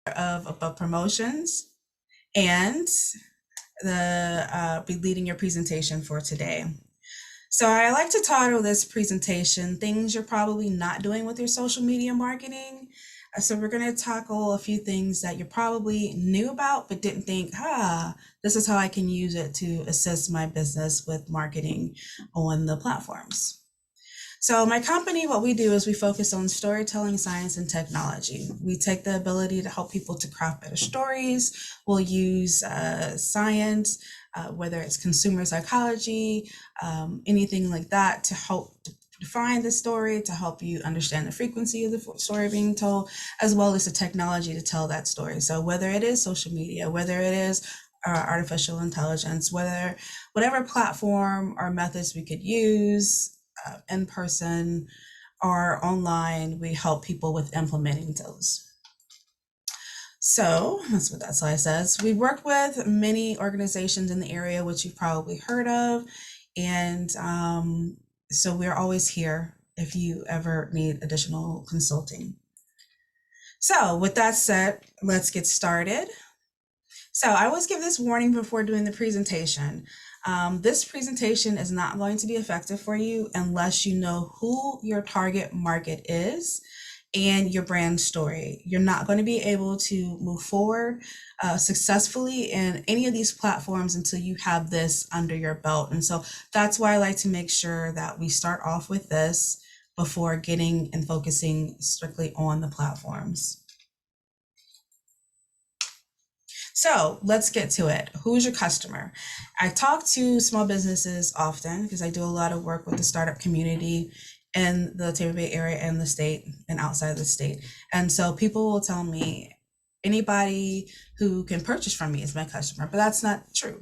of Above Promotions and be leading your presentation for today. So I like to title this presentation, Things You're Probably Not Doing with Your Social Media Marketing. So we're going to tackle a few things that you probably knew about but didn't think, this is how I can use it to assist my business with marketing on the platforms. So my company, what we do is we focus on storytelling, science, and technology. We take the ability to help people to craft better stories. We'll use science, whether it's consumer psychology, anything like that, to help define the story, to help you understand the frequency of the story being told, as well as the technology to tell that story. So whether it is social media, whether it is artificial intelligence, whatever platform or methods we could use, in person or online, we help people with implementing those. So that's what that slide says. We work with many organizations in the area, which you've probably heard of. And so we're always here if you ever need additional consulting. So with that said, let's get started. So I always give this warning before doing the presentation. This presentation is not going to be effective for you unless you know who your target market is and your brand story. You're not going to be able to move forward successfully in any of these platforms until you have this under your belt. And so that's why I like to make sure that we start off with this before getting and focusing strictly on the platforms. So let's get to it. Who's your customer? I talk to small businesses often because I do a lot of work with the startup community in the Tampa Bay area and the state and outside of the state. And so people will tell me anybody who can purchase from me is my customer, but that's not true.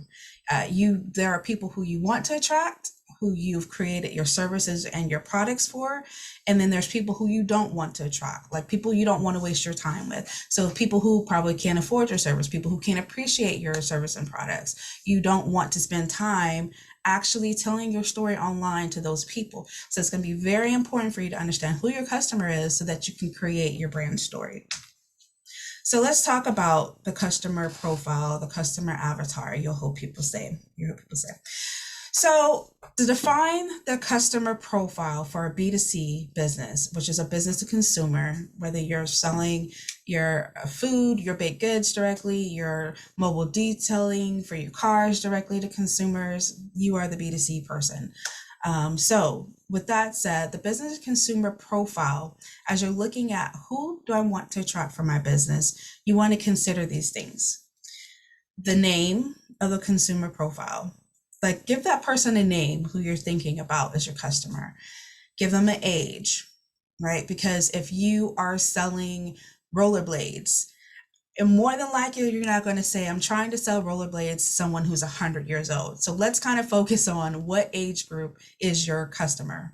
There are people who you want to attract, who you've created your services and your products for. And then there's people who you don't want to attract, like people you don't want to waste your time with. So people who probably can't afford your service, people who can't appreciate your service and products. You don't want to spend time actually telling your story online to those people. So it's going to be very important for you to understand who your customer is so that you can create your brand story. So let's talk about the customer profile, the customer avatar, you'll hear people say. So to define the customer profile for a B2C business, which is a business to consumer, whether you're selling your food, your baked goods directly, your mobile detailing for your cars directly to consumers, you are the B2C person. So with that said, the business consumer profile, as you're looking at who do I want to attract for my business, you want to consider these things. The name of the consumer profile. Like, give that person a name who you're thinking about as your customer. Give them an age, right? Because if you are selling rollerblades, and more than likely, you're not going to say, I'm trying to sell rollerblades to someone who's 100 years old. So let's kind of focus on what age group is your customer.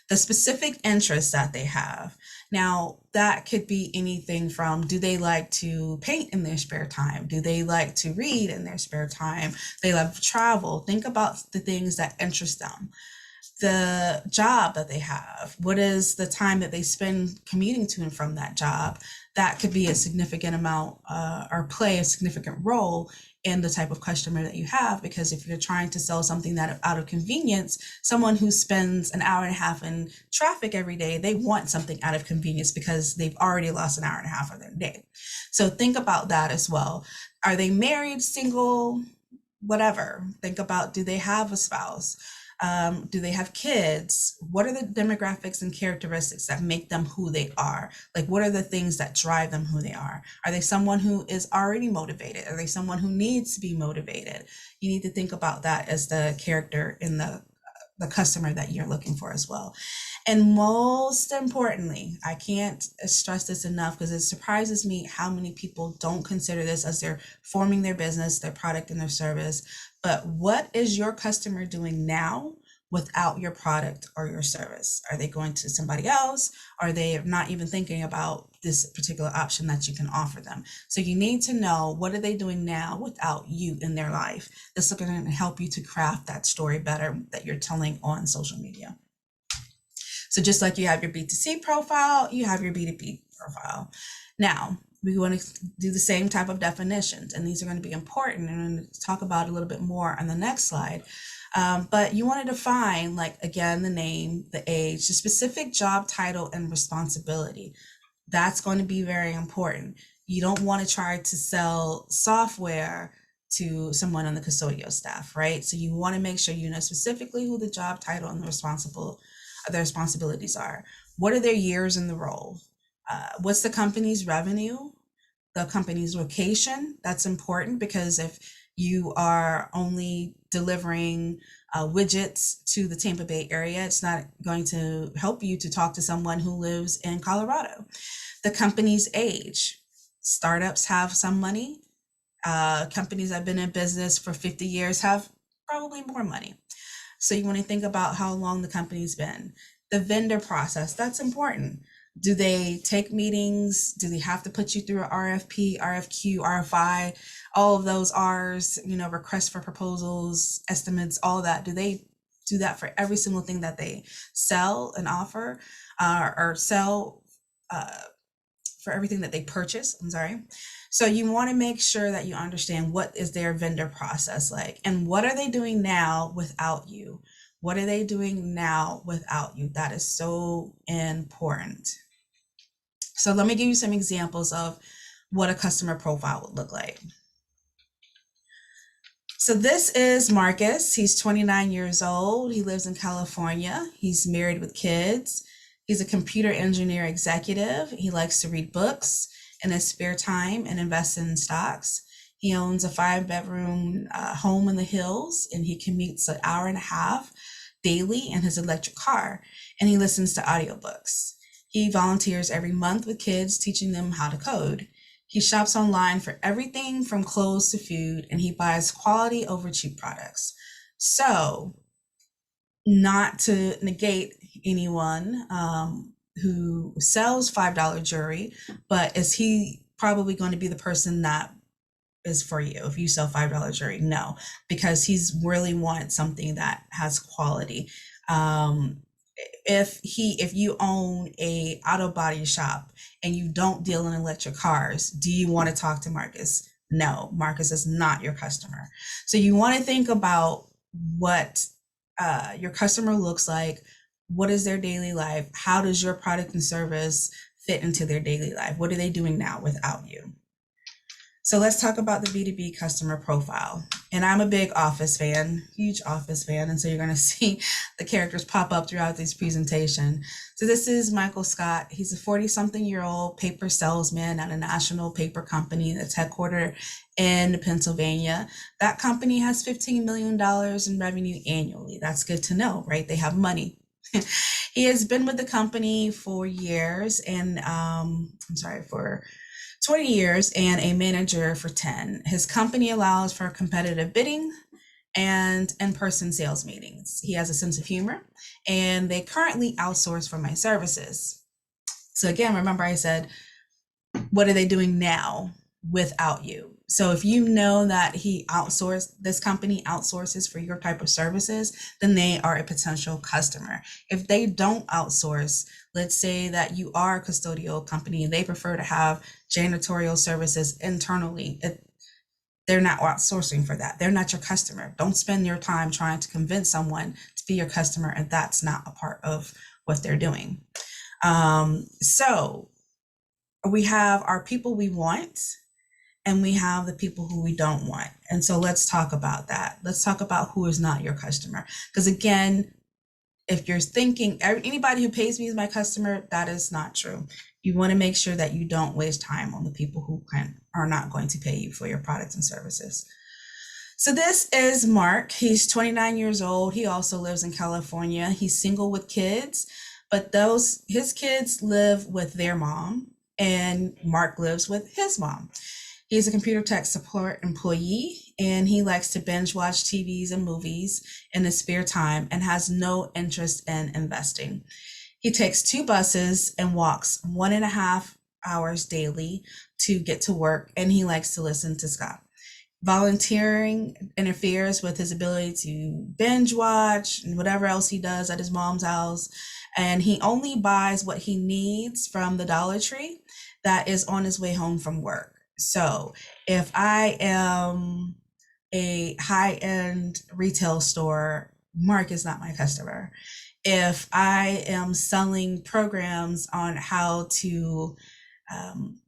The specific interests that they have. Now, that could be anything from, do they like to paint in their spare time? Do they like to read in their spare time? They love to travel. Think about the things that interest them. The job that they have. What is the time that they spend commuting to and from that job? That could be a significant amount or play a significant role in the type of customer that you have, because if you're trying to sell something that out of convenience, someone who spends an hour and a half in traffic every day, they want something out of convenience because they've already lost an hour and a half of their day. So think about that as well. Are they married, single, whatever? Think about, do they have a spouse? Do they have kids? What are the demographics and characteristics that make them who they are? Like, what are the things that drive them who they are? Are they someone who is already motivated? Are they someone who needs to be motivated? You need to think about that as the character in the customer that you're looking for as well. And most importantly, I can't stress this enough because it surprises me how many people don't consider this as they're forming their business, their product and their service. But what is your customer doing now without your product or your service? Are they going to somebody else? Are they not even thinking about this particular option that you can offer them? So you need to know, what are they doing now without you in their life? This is going to help you to craft that story better that you're telling on social media. So just like you have your B2C profile, you have your B2B profile. Now, we want to do the same type of definitions, and these are going to be important, and I'm going to talk about it a little bit more on the next slide. But you want to define, like, again, the name, the age, the specific job title, and responsibility. That's going to be very important. You don't want to try to sell software to someone on the custodial staff, right? So you want to make sure you know specifically who the job title and the responsibilities are. What are their years in the role? What's the company's revenue? The company's location? That's important, because if you are only delivering widgets to the Tampa Bay area, it's not going to help you to talk to someone who lives in Colorado. The company's age. Startups have some money. Companies that have been in business for 50 years have probably more money. So you want to think about how long the company's been. The vendor process, that's important. Do they take meetings? Do they have to put you through an RFP, RFQ, RFI, all of those R's, requests for proposals, estimates, all of that? Do they do that for every single thing that they sell and offer, or sell for everything that they purchase? I'm sorry. So you want to make sure that you understand what is their vendor process like, and what are they doing now without you? What are they doing now without you? That is so important. So let me give you some examples of what a customer profile would look like. So this is Marcus. He's 29 years old. He lives in California. He's married with kids. He's a computer engineer executive. He likes to read books in his spare time and invest in stocks. He owns a 5-bedroom home in the hills, and he commutes an hour and a half daily in his electric car, and he listens to audiobooks. He volunteers every month with kids, teaching them how to code. He shops online for everything from clothes to food, and he buys quality over cheap products. So, not to negate anyone who sells $5 jewelry, but is he probably going to be the person that is for you if you sell $5 jewelry? No, because he's really want something that has quality. If you own a auto body shop and you don't deal in electric cars, do you want to talk to Marcus? No, Marcus is not your customer. So you want to think about what your customer looks like. What is their daily life? How does your product and service fit into their daily life? What are they doing now without you? So let's talk about the B2B customer profile. And I'm a big Office fan, huge Office fan. And so you're going to see the characters pop up throughout this presentation. So this is Michael Scott. He's a 40-something-year-old paper salesman at a national paper company that's headquartered in Pennsylvania. That company has $15 million in revenue annually. That's good to know, right? They have money. He has been with the company for years, and for 20 years, and a manager for 10. His company allows for competitive bidding and in-person sales meetings. He has a sense of humor, and they currently outsource for my services. So again, remember I said, what are they doing now without you? So if you know that this company outsources for your type of services, then they are a potential customer. If they don't outsource, let's say that you are a custodial company and they prefer to have janitorial services internally, they're not outsourcing for that. They're not your customer. Don't spend your time trying to convince someone to be your customer, and that's not a part of what they're doing. So we have our people we want, and we have the people who we don't want. And so let's talk about that. Let's talk about who is not your customer. Because again, if you're thinking anybody who pays me is my customer, that is not true. You want to make sure that you don't waste time on the people who are not going to pay you for your products and services. So this is Mark. He's 29 years old. He also lives in California. He's single with kids, but his kids live with their mom, and Mark lives with his mom. He's a computer tech support employee, and he likes to binge watch TVs and movies in his spare time and has no interest in investing. He takes 2 buses and walks 1.5 hours daily to get to work, and he likes to listen to Scott. Volunteering interferes with his ability to binge watch and whatever else he does at his mom's house, and he only buys what he needs from the Dollar Tree. that is on his way home from work. So if I am a high-end retail store, Mark is not my customer. If I am selling programs on how um,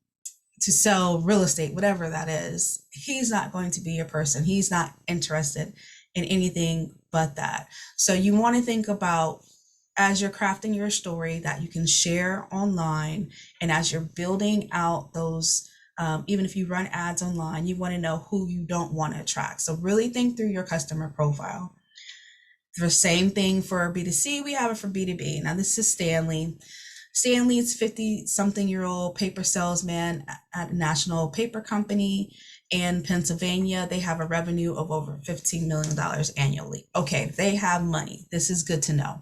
to sell real estate, whatever that is, he's not going to be your person. He's not interested in anything but that. So you want to think about, as you're crafting your story that you can share online, and as you're building out those, even if you run ads online, you want to know who you don't want to attract. So really think through your customer profile. The same thing for B2C, we have it for B2B. Now this is Stanley. Stanley is 50-something-year-old paper salesman at a national paper company in Pennsylvania. They have a revenue of over $15 million annually. Okay, they have money. This is good to know.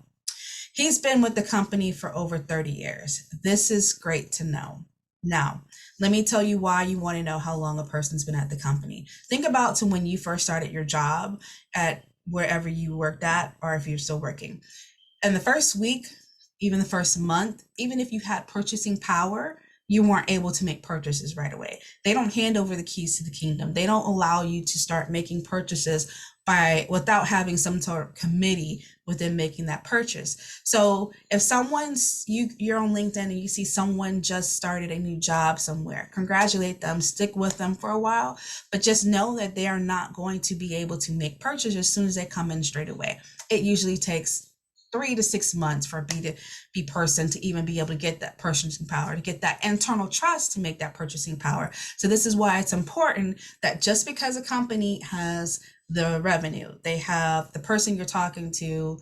He's been with the company for over 30 years. This is great to know. Now, let me tell you why you want to know how long a person's been at the company. Think about to when you first started your job at wherever you worked at, or if you're still working. In the first week, even the first month, even if you had purchasing power, you weren't able to make purchases right away. They don't hand over the keys to the kingdom. They don't allow you to start making purchases without having some sort of committee within making that purchase. So if you're on LinkedIn and you see someone just started a new job somewhere, congratulate them, stick with them for a while, but just know that they are not going to be able to make purchases as soon as they come in straight away. It usually takes 3 to 6 months for a B2B person to even be able to get that purchasing power, to get that internal trust to make that purchasing power. So this is why it's important that just because a company has the revenue, they have the person you're talking to,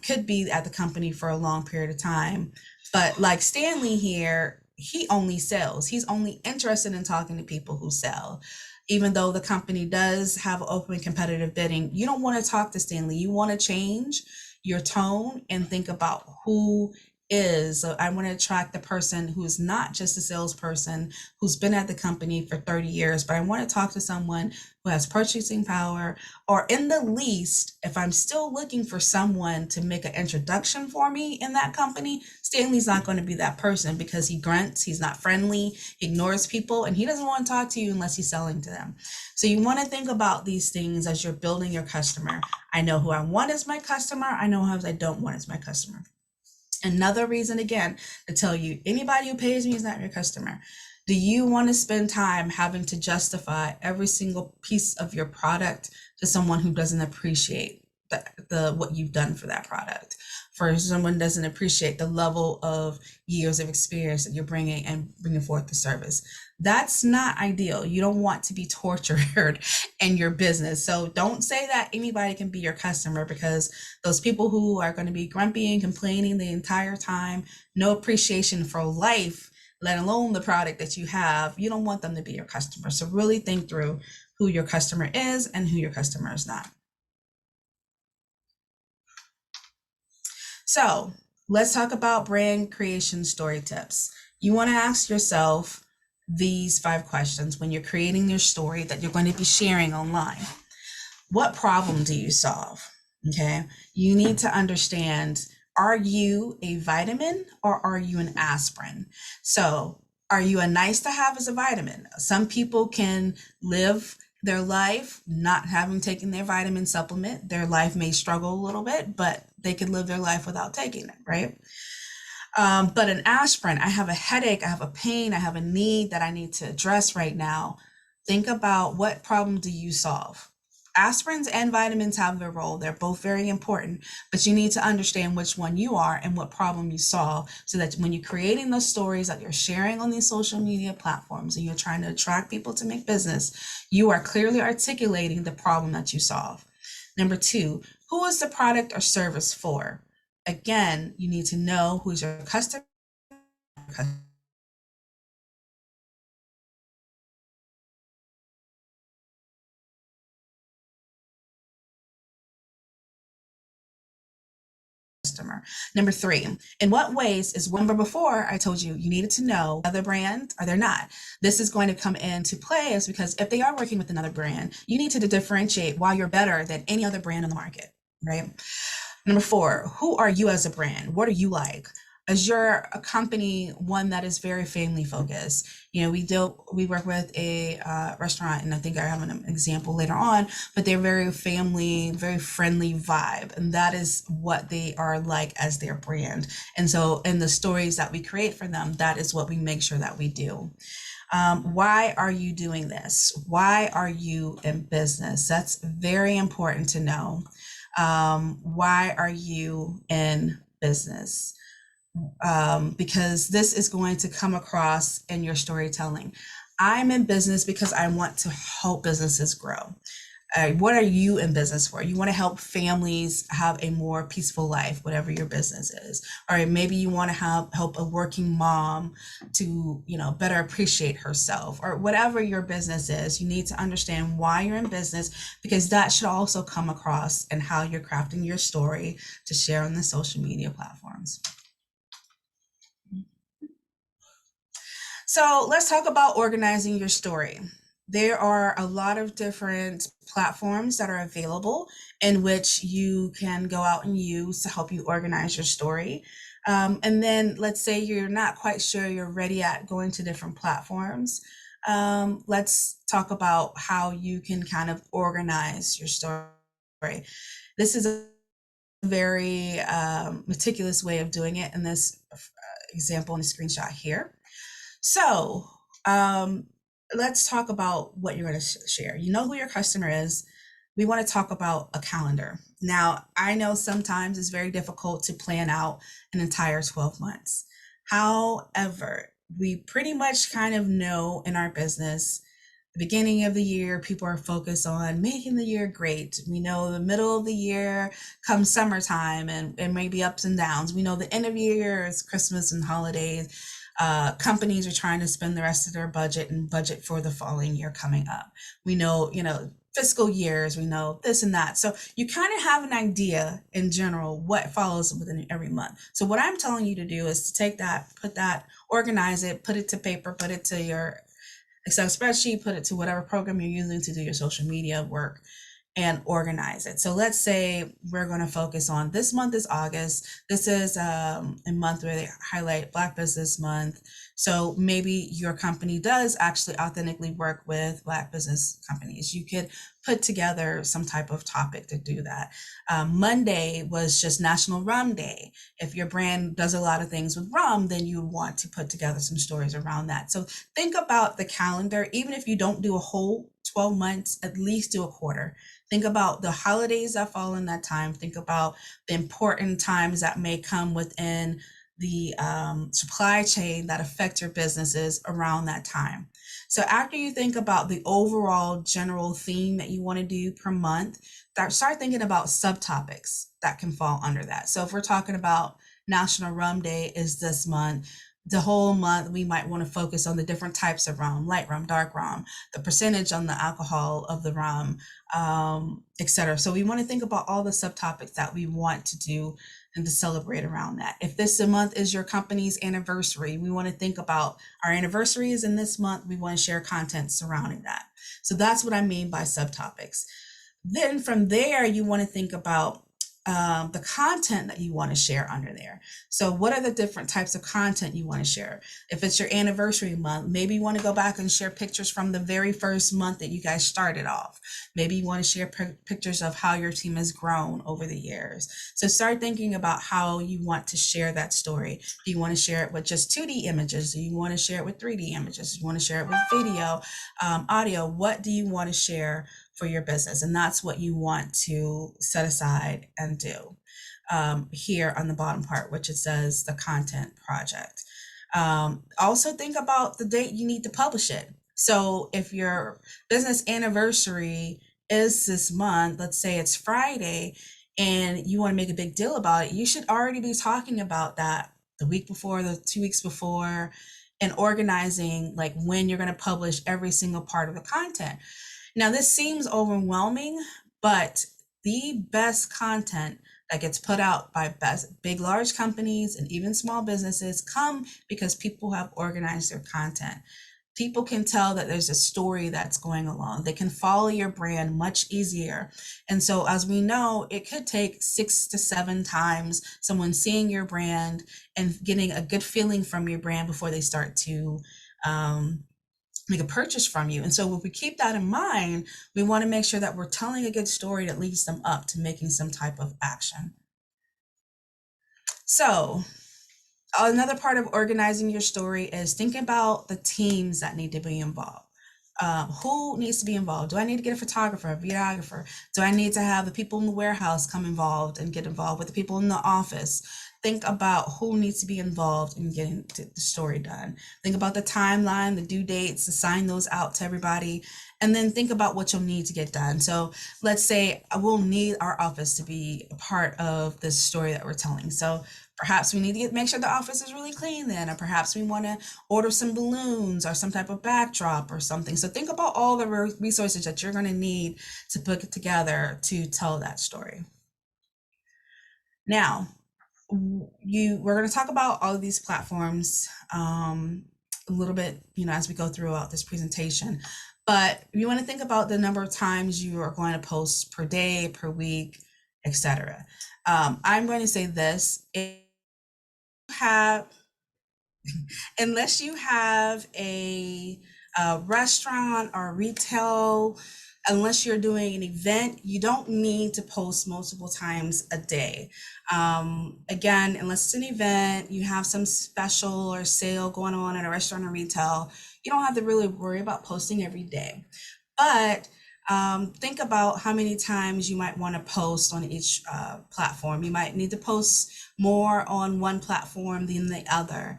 could be at the company for a long period of time. But like Stanley here, he only sells. He's only interested in talking to people who sell. Even though the company does have open competitive bidding, you don't want to talk to Stanley. You want to change your tone and think about who is. So I want to attract the person who's not just a salesperson who's been at the company for 30 years, but I want to talk to someone who has purchasing power, or in the least, if I'm still looking for someone to make an introduction for me in that company, Stanley's not going to be that person because he grunts, he's not friendly, he ignores people, and he doesn't want to talk to you unless he's selling to them. So you want to think about these things as you're building your customer. I know who I want as my customer. I know who I don't want as my customer. Another reason, again, to tell you, anybody who pays me is not your customer. Do you want to spend time having to justify every single piece of your product to someone who doesn't appreciate the what you've done for that product? For someone who doesn't appreciate the level of years of experience that you're bringing forth the service. That's not ideal. You don't want to be tortured in your business. So don't say that anybody can be your customer, because those people who are going to be grumpy and complaining the entire time, no appreciation for life, let alone the product that you have, you don't want them to be your customer. So really think through who your customer is and who your customer is not. So let's talk about brand creation story tips. You want to ask yourself these 5 questions when you're creating your story that you're going to be sharing online. What problem do you solve? Okay, you need to understand, are you a vitamin or are you an aspirin? So are you a nice to have as a vitamin? Some people can live their life not having taken their vitamin supplement. Their life may struggle a little bit, but they can live their life without taking it, right? But an aspirin, I have a headache, I have a pain, I have a need that I need to address right now. Think about, what problem do you solve? Aspirins and vitamins have their role. They're both very important, but you need to understand which one you are and what problem you solve, so that when you're creating those stories that you're sharing on these social media platforms and you're trying to attract people to make business, you are clearly articulating the problem that you solve. Number 2, who is the product or service for? Again, you need to know who's your customer. Number 3, in what ways is one? Before I told you, you needed to know other brand or they're not. This is going to come into play, is because if they are working with another brand, you need to differentiate why you're better than any other brand on the market, right? Number 4, who are you as a brand? What are you like? is your a company one that is very family focused? You know, we work with a restaurant, and I think I have an example later on, but they're very family, very friendly vibe, and that is what they are like as their brand. And so in the stories that we create for them, that is what we make sure that we do. Why are you doing this? Why are you in business? That's very important to know. Why are you in business? Because this is going to come across in your storytelling. I'm in business because I want to help businesses grow. What are you in business for? You want to help families have a more peaceful life, whatever your business is. Or maybe you want to help a working mom to, better appreciate herself, or whatever your business is. You need to understand why you're in business, because that should also come across in how you're crafting your story to share on the social media platforms. So let's talk about organizing your story. There are a lot of different platforms that are available in which you can go out and use to help you organize your story. And then let's say you're not quite sure you're ready at going to different platforms. Let's talk about how you can kind of organize your story. This is a very meticulous way of doing it in this example in the screenshot here. So let's talk about what you're going to share. You know who your customer is. We want to talk about a calendar. Now, I know sometimes it's very difficult to plan out an entire 12 months. However, we pretty much kind of know in our business, the beginning of the year, people are focused on making the year great. We know the middle of the year comes summertime and maybe ups and downs. We know the end of the year is Christmas and holidays. Companies are trying to spend the rest of their budget and budget for the following year coming up. We know, fiscal years, we know this and that. So you kind of have an idea in general what follows within every month. So what I'm telling you to do is to take that, put that, organize it, put it to paper, put it to your Excel spreadsheet, put it to whatever program you're using to do your social media work, and organize it. So let's say we're going to focus on, this month is August. This is a month where they highlight Black Business Month. So maybe your company does actually authentically work with Black business companies. You could put together some type of topic to do that. Monday was just National Rum Day. If your brand does a lot of things with rum, then you would want to put together some stories around that. So think about the calendar. Even if you don't do a whole 12 months, at least do a quarter. Think about the holidays that fall in that time. Think about the important times that may come within the supply chain that affect your businesses around that time. So after you think about the overall general theme that you want to do per month, start thinking about subtopics that can fall under that. So if we're talking about National Rum Day is this month, the whole month we might want to focus on the different types of rum, light rum, dark rum, the percentage on the alcohol of the rum, etc. So we want to think about all the subtopics that we want to do and to celebrate around that. If this month is your company's anniversary, we want to think about our anniversary is in this month. We want to share content surrounding that. So that's what I mean by subtopics. Then from there, you want to think about the content that you want to share under there. So what are the different types of content you want to share? If it's your anniversary month, maybe you want to go back and share pictures from the very first month that you guys started off. Maybe you want to share pictures of how your team has grown over the years. So start thinking about how you want to share that story. Do you want to share it with just 2D images? Do you want to share it with 3D images? Do you want to share it with video, audio? What do you want to share for your business? And that's what you want to set aside and do here on the bottom part, which it says the content project. Also think about the date you need to publish it. So if your business anniversary is this month, let's say it's Friday, and you want to make a big deal about it, you should already be talking about that the week before, the 2 weeks before, and organizing like when you're going to publish every single part of the content. Now, this seems overwhelming, but the best content that gets put out by big, large companies and even small businesses come because people have organized their content. People can tell that there's a story that's going along. They can follow your brand much easier. And so, as we know, it could take 6 to 7 times someone seeing your brand and getting a good feeling from your brand before they start to make a purchase from you. And so if we keep that in mind, we want to make sure that we're telling a good story that leads them up to making some type of action. So another part of organizing your story is thinking about the teams that need to be involved. Who needs to be involved? Do I need to get a photographer, a videographer? Do I need to have the people in the warehouse come involved and get involved with the people in the office? Think about who needs to be involved in getting the story done. Think about the timeline, the due dates, assign those out to everybody, and then think about what you'll need to get done. So let's say we'll need our office to be a part of this story that we're telling. So perhaps we need to make sure the office is really clean then, or perhaps we want to order some balloons or some type of backdrop or something. So think about all the resources that you're going to need to put it together to tell that story. Now, we're going to talk about all of these platforms a little bit, as we go throughout this presentation. But you want to think about the number of times you are going to post per day, per week, etc. I'm going to say this: unless you have a restaurant or retail, unless you're doing an event, you don't need to post multiple times a day. Again, unless it's an event, you have some special or sale going on at a restaurant or retail, you don't have to really worry about posting every day. But think about how many times you might want to post on each platform. You might need to post more on one platform than the other.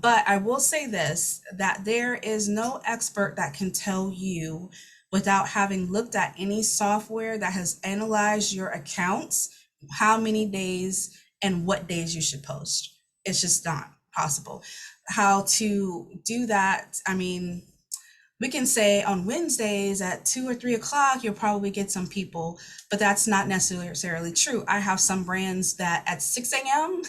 But I will say this, that there is no expert that can tell you, without having looked at any software that has analyzed your accounts, how many days and what days you should post. It's just not possible. How to do that, I mean, we can say on Wednesdays at 2 or 3 o'clock, you'll probably get some people, but that's not necessarily true. I have some brands that at 6 a.m.,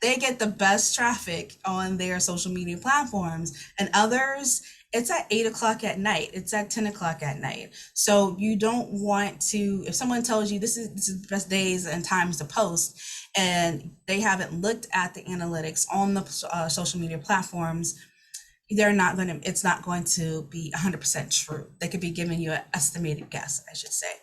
they get the best traffic on their social media platforms, and others, it's at 8 o'clock at night. It's at 10 o'clock at night. So you don't want to, if someone tells you this is the best days and times to post, and they haven't looked at the analytics on the social media platforms, it's not going to be 100% true. They could be giving you an estimated guess, I should say.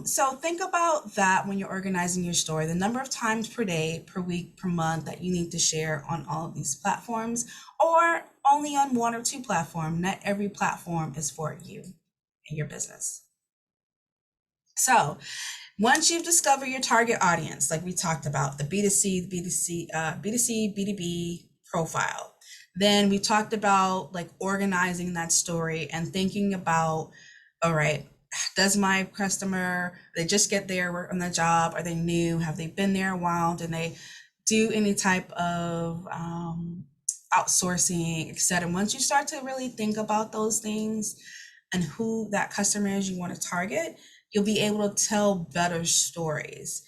So think about that when you're organizing your story, the number of times per day, per week, per month that you need to share on all of these platforms, or only on 1 or 2 platforms. Not every platform is for you and your business. So once you've discovered your target audience, like we talked about, the B2C, B2B profile, then we talked about like organizing that story and thinking about, all right, does my customer, they just get there on the job? Are they new? Have they been there a while? Do they do any type of outsourcing, etc.? Once you start to really think about those things and who that customer is you want to target, you'll be able to tell better stories.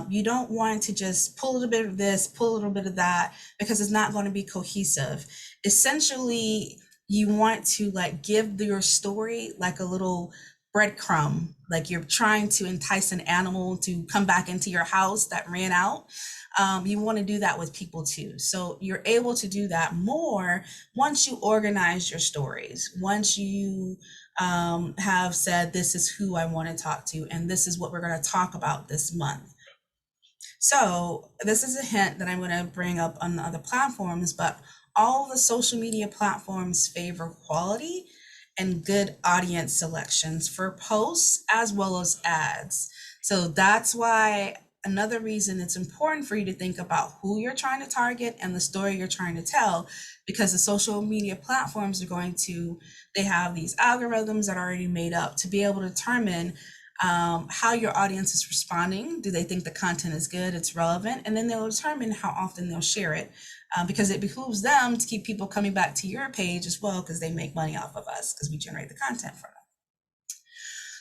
You don't want to just pull a little bit of this, pull a little bit of that, because it's not going to be cohesive. Essentially, you want to like give your story like a little breadcrumb, like you're trying to entice an animal to come back into your house that ran out. You want to do that with people too. So you're able to do that more once you organize your stories, once you have said, this is who I want to talk to, and this is what we're going to talk about this month. So this is a hint that I'm going to bring up on the other platforms, but all the social media platforms favor quality and good audience selections for posts as well as ads. So that's why another reason it's important for you to think about who you're trying to target and the story you're trying to tell, because the social media platforms are they have these algorithms that are already made up to be able to determine how your audience is responding. Do they think the content is good, it's relevant? And then they'll determine how often they'll share it, because it behooves them to keep people coming back to your page as well, because they make money off of us because we generate the content for them.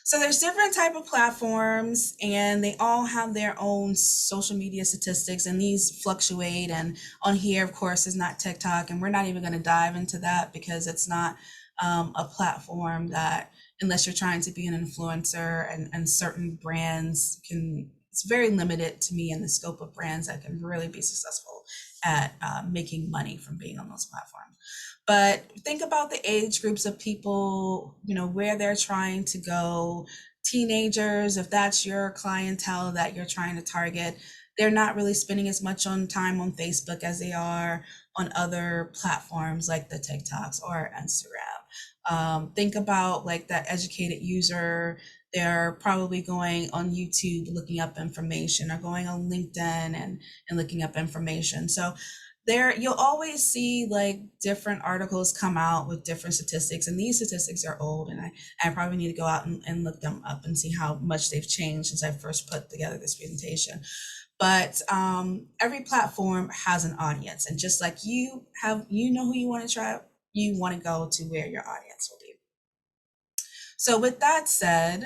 So there's different type of platforms and they all have their own social media statistics and these fluctuate, and on here of course is not TikTok, and we're not even going to dive into that because it's not a platform that, unless you're trying to be an influencer, and certain brands can, it's very limited to me in the scope of brands that can really be successful at making money from being on those platforms. But think about the age groups of people, where they're trying to go. Teenagers, if that's your clientele that you're trying to target, they're not really spending as much on time on Facebook as they are on other platforms like the TikToks or Instagram. Think about like that educated user. They're probably going on YouTube looking up information, or going on LinkedIn and looking up information. So there you'll always see like different articles come out with different statistics, and these statistics are old, and I probably need to go out and look them up and see how much they've changed since I first put together this presentation. But every platform has an audience, and just like you have, who you want to try, you want to go to where your audience will be. So with that said,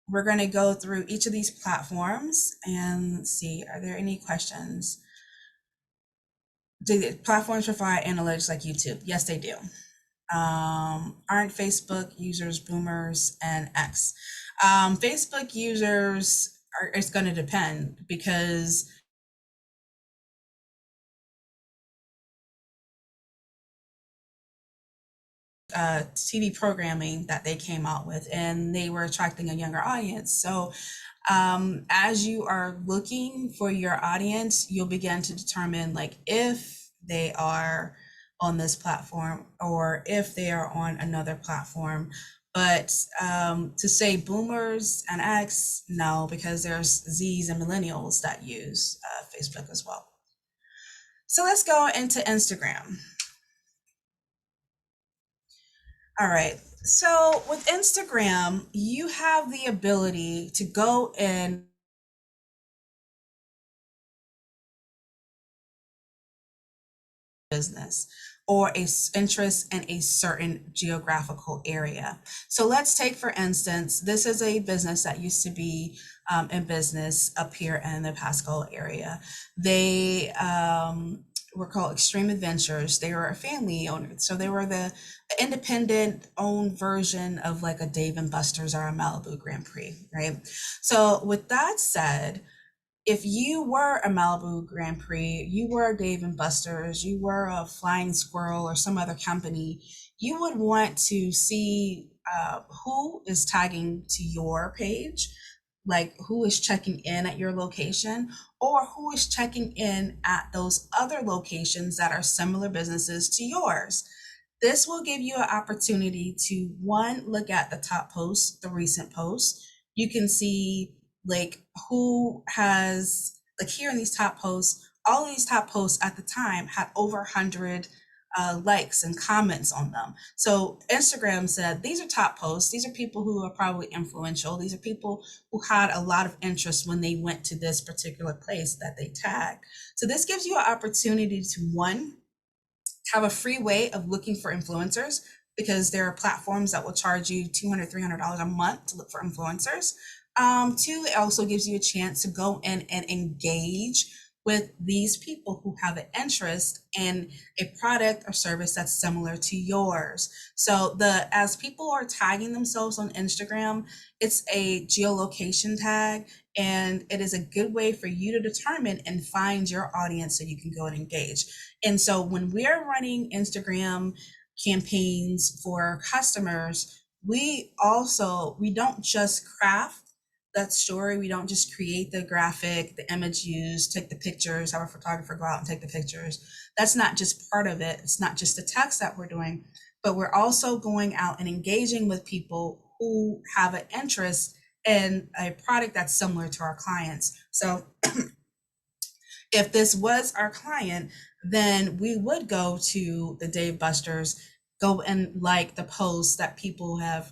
we're going to go through each of these platforms and see, are there any questions? Do the platforms provide analytics like YouTube? Yes, they do. Aren't Facebook users boomers and X? Facebook users are, it's going to depend, because TV programming that they came out with, and they were attracting a younger audience. So as you are looking for your audience, you'll begin to determine like if they are on this platform or if they are on another platform. But to say boomers and X, no, because there's Z's and millennials that use Facebook as well. So let's go into Instagram. All right. So with Instagram, you have the ability to go in business or a interest in a certain geographical area. So let's take, for instance, this is a business that used to be in business up here in the Pasco area. They were called Extreme Adventures. They were a family owner. So they were the independent owned version of like a Dave and Buster's or a Malibu Grand Prix, right? So with that said, if you were a Malibu Grand Prix, you were a Dave and Buster's, you were a Flying Squirrel or some other company, you would want to see who is tagging to your page, like who is checking in at your location, or who is checking in at those other locations that are similar businesses to yours. This will give you an opportunity to, one, look at the top posts, the recent posts. You can see like who has, like here in these top posts, all of these top posts at the time had over 100 likes and comments on them. So Instagram said, these are top posts. These are people who are probably influential. These are people who had a lot of interest when they went to this particular place that they tagged. So this gives you an opportunity to, one, have a free way of looking for influencers, because there are platforms that will charge you $200, $300 a month to look for influencers. Two, it also gives you a chance to go in and engage with these people who have an interest in a product or service that's similar to yours. So as people are tagging themselves on Instagram, it's a geolocation tag, and it is a good way for you to determine and find your audience so you can go and engage. And so when we're running Instagram campaigns for customers, we don't just craft that story. We don't just create the graphic, the image used, take the pictures, have a photographer go out and take the pictures. That's not just part of it. It's not just the text that we're doing, but we're also going out and engaging with people who have an interest in a product that's similar to our clients. So if this was our client, then we would go to the Dave Buster's, go and like the posts that people have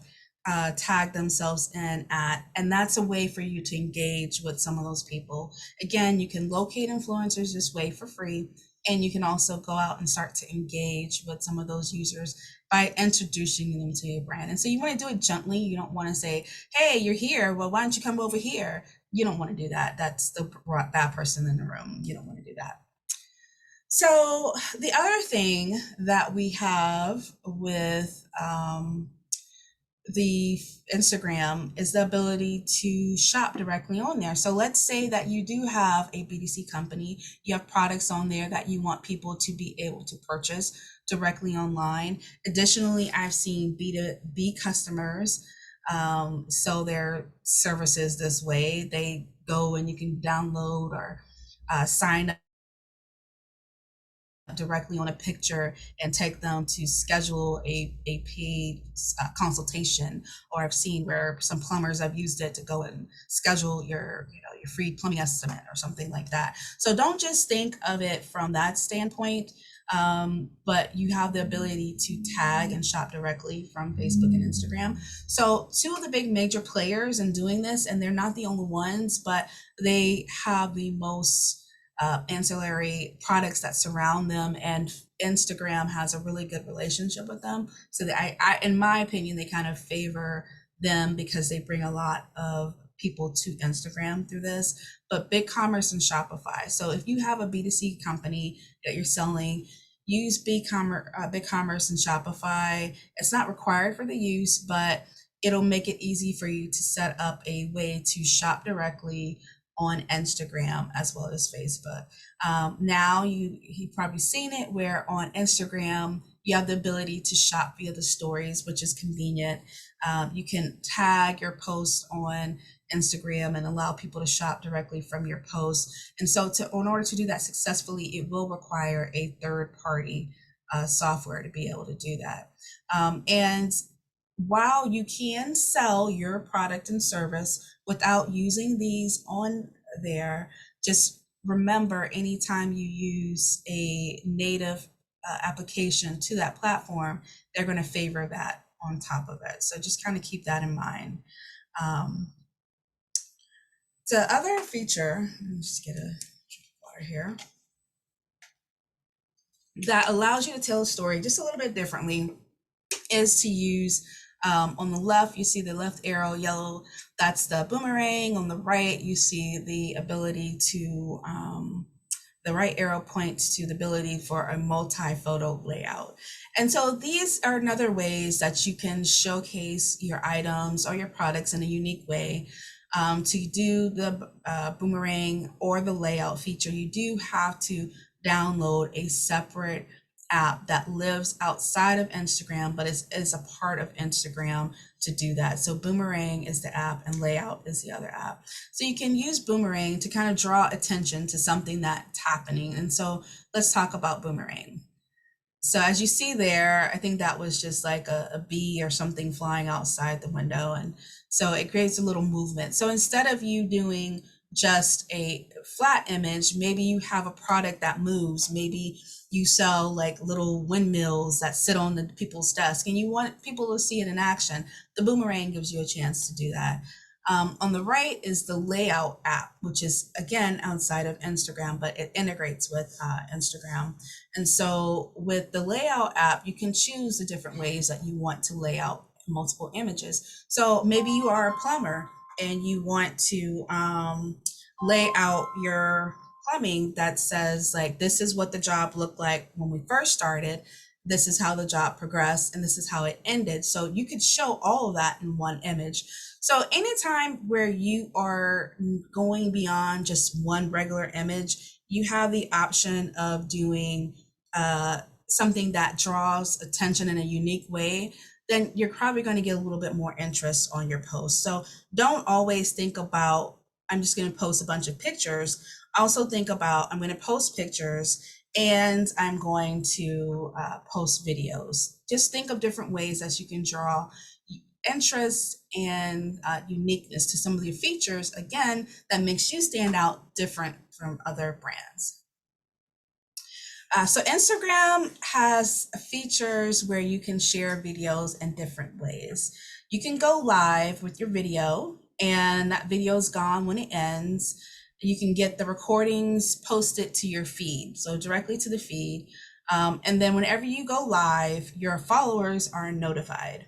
tagged themselves in at, and that's a way for you to engage with some of those people. Again, you can locate influencers this way for free. And you can also go out and start to engage with some of those users by introducing them to your brand. And so you want to do it gently. You don't want to say, hey, you're here. Well, why don't you come over here? You don't want to do that. That's the bad person in the room. You don't want to do that. So the other thing that we have with the Instagram is the ability to shop directly on there. So let's say that you do have a BDC company, you have products on there that you want people to be able to purchase directly online. Additionally, I've seen B2B customers sell their services this way. They go and you can download or sign up directly on a picture and take them to schedule a paid consultation. Or I've seen where some plumbers have used it to go and schedule your your free plumbing estimate or something like that. So don't just think of it from that standpoint, but you have the ability to tag and shop directly from Facebook and Instagram. So two of the big major players in doing this, and they're not the only ones, but they have the most ancillary products that surround them, and Instagram has a really good relationship with them. So that in my opinion, they kind of favor them because they bring a lot of people to Instagram through this. But BigCommerce and Shopify. So if you have a B2C company that you're selling, use BigCommerce and Shopify. It's not required for the use, but it'll make it easy for you to set up a way to shop directly on Instagram as well as Facebook. Now you've probably seen it where on Instagram you have the ability to shop via the stories, which is convenient. You can tag your post on Instagram and allow people to shop directly from your post. And so in order to do that successfully, it will require a third-party software to be able to do that. And while you can sell your product and service without using these on there, just remember anytime you use a native application to that platform, they're going to favor that on top of it. So just kind of keep that in mind. The other feature, let me just get a drink of water here, that allows you to tell a story just a little bit differently is to use on the left, you see the left arrow yellow, that's the boomerang. On the right, you see the ability to, the right arrow points to the ability for a multi-photo layout. And so these are another ways that you can showcase your items or your products in a unique way. To do the boomerang or the layout feature, you do have to download a separate app that lives outside of Instagram, but is a part of Instagram to do that. So Boomerang is the app and Layout is the other app. So you can use Boomerang to kind of draw attention to something that's happening. And so let's talk about Boomerang. So as you see there, I think that was just like a bee or something flying outside the window. And so it creates a little movement. So instead of you doing just a flat image, maybe you have a product that moves. Maybe you sell like little windmills that sit on the people's desk and you want people to see it in action. The Boomerang gives you a chance to do that. On the right is the Layout app, which is again outside of Instagram, but it integrates with Instagram. And so with the Layout app, you can choose the different ways that you want to lay out multiple images. So maybe you are a plumber and you want to lay out your plumbing that says like, this is what the job looked like when we first started, this is how the job progressed, and this is how it ended. So you could show all of that in one image. So anytime where you are going beyond just one regular image, you have the option of doing something that draws attention in a unique way, then you're probably going to get a little bit more interest on your post. So don't always think about, I'm just going to post a bunch of pictures. Also think about, I'm going to post pictures and I'm going to post videos. Just think of different ways that you can draw interest and uniqueness to some of your features, again, that makes you stand out different from other brands. So Instagram has features where you can share videos in different ways. You can go live with your video and that video is gone when it ends. You can get the recordings posted to your feed, so directly to the feed. And then whenever you go live, your followers are notified.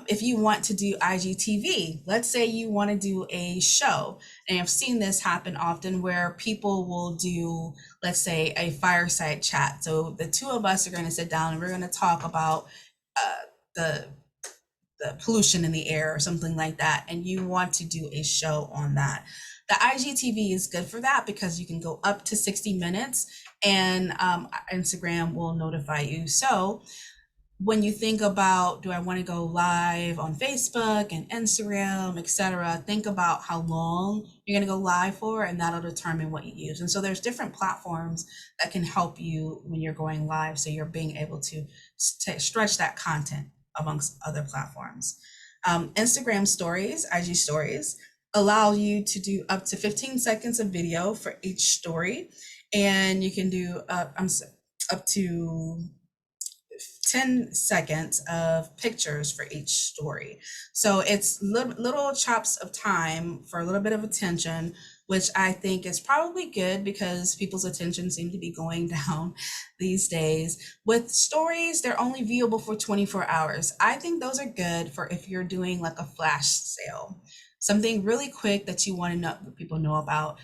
If you want to do IGTV, let's say you want to do a show, and I've seen this happen often where people will do, let's say, a fireside chat. So the two of us are going to sit down and we're going to talk about the pollution in the air or something like that, and you want to do a show on that. The IGTV is good for that because you can go up to 60 minutes and Instagram will notify you. So when you think about, do I want to go live on Facebook and Instagram, etc., think about how long you're going to go live for, and that'll determine what you use. And so there's different platforms that can help you when you're going live, so you're being able to stretch that content amongst other platforms. Instagram stories, IG stories, allow you to do up to 15 seconds of video for each story, and you can do up to 10 seconds of pictures for each story. So it's little chops of time for a little bit of attention, which I think is probably good because people's attention seems to be going down these days. With stories, they're only viewable for 24 hours. I think those are good for if you're doing like a flash sale, something really quick that you want to know, people know about.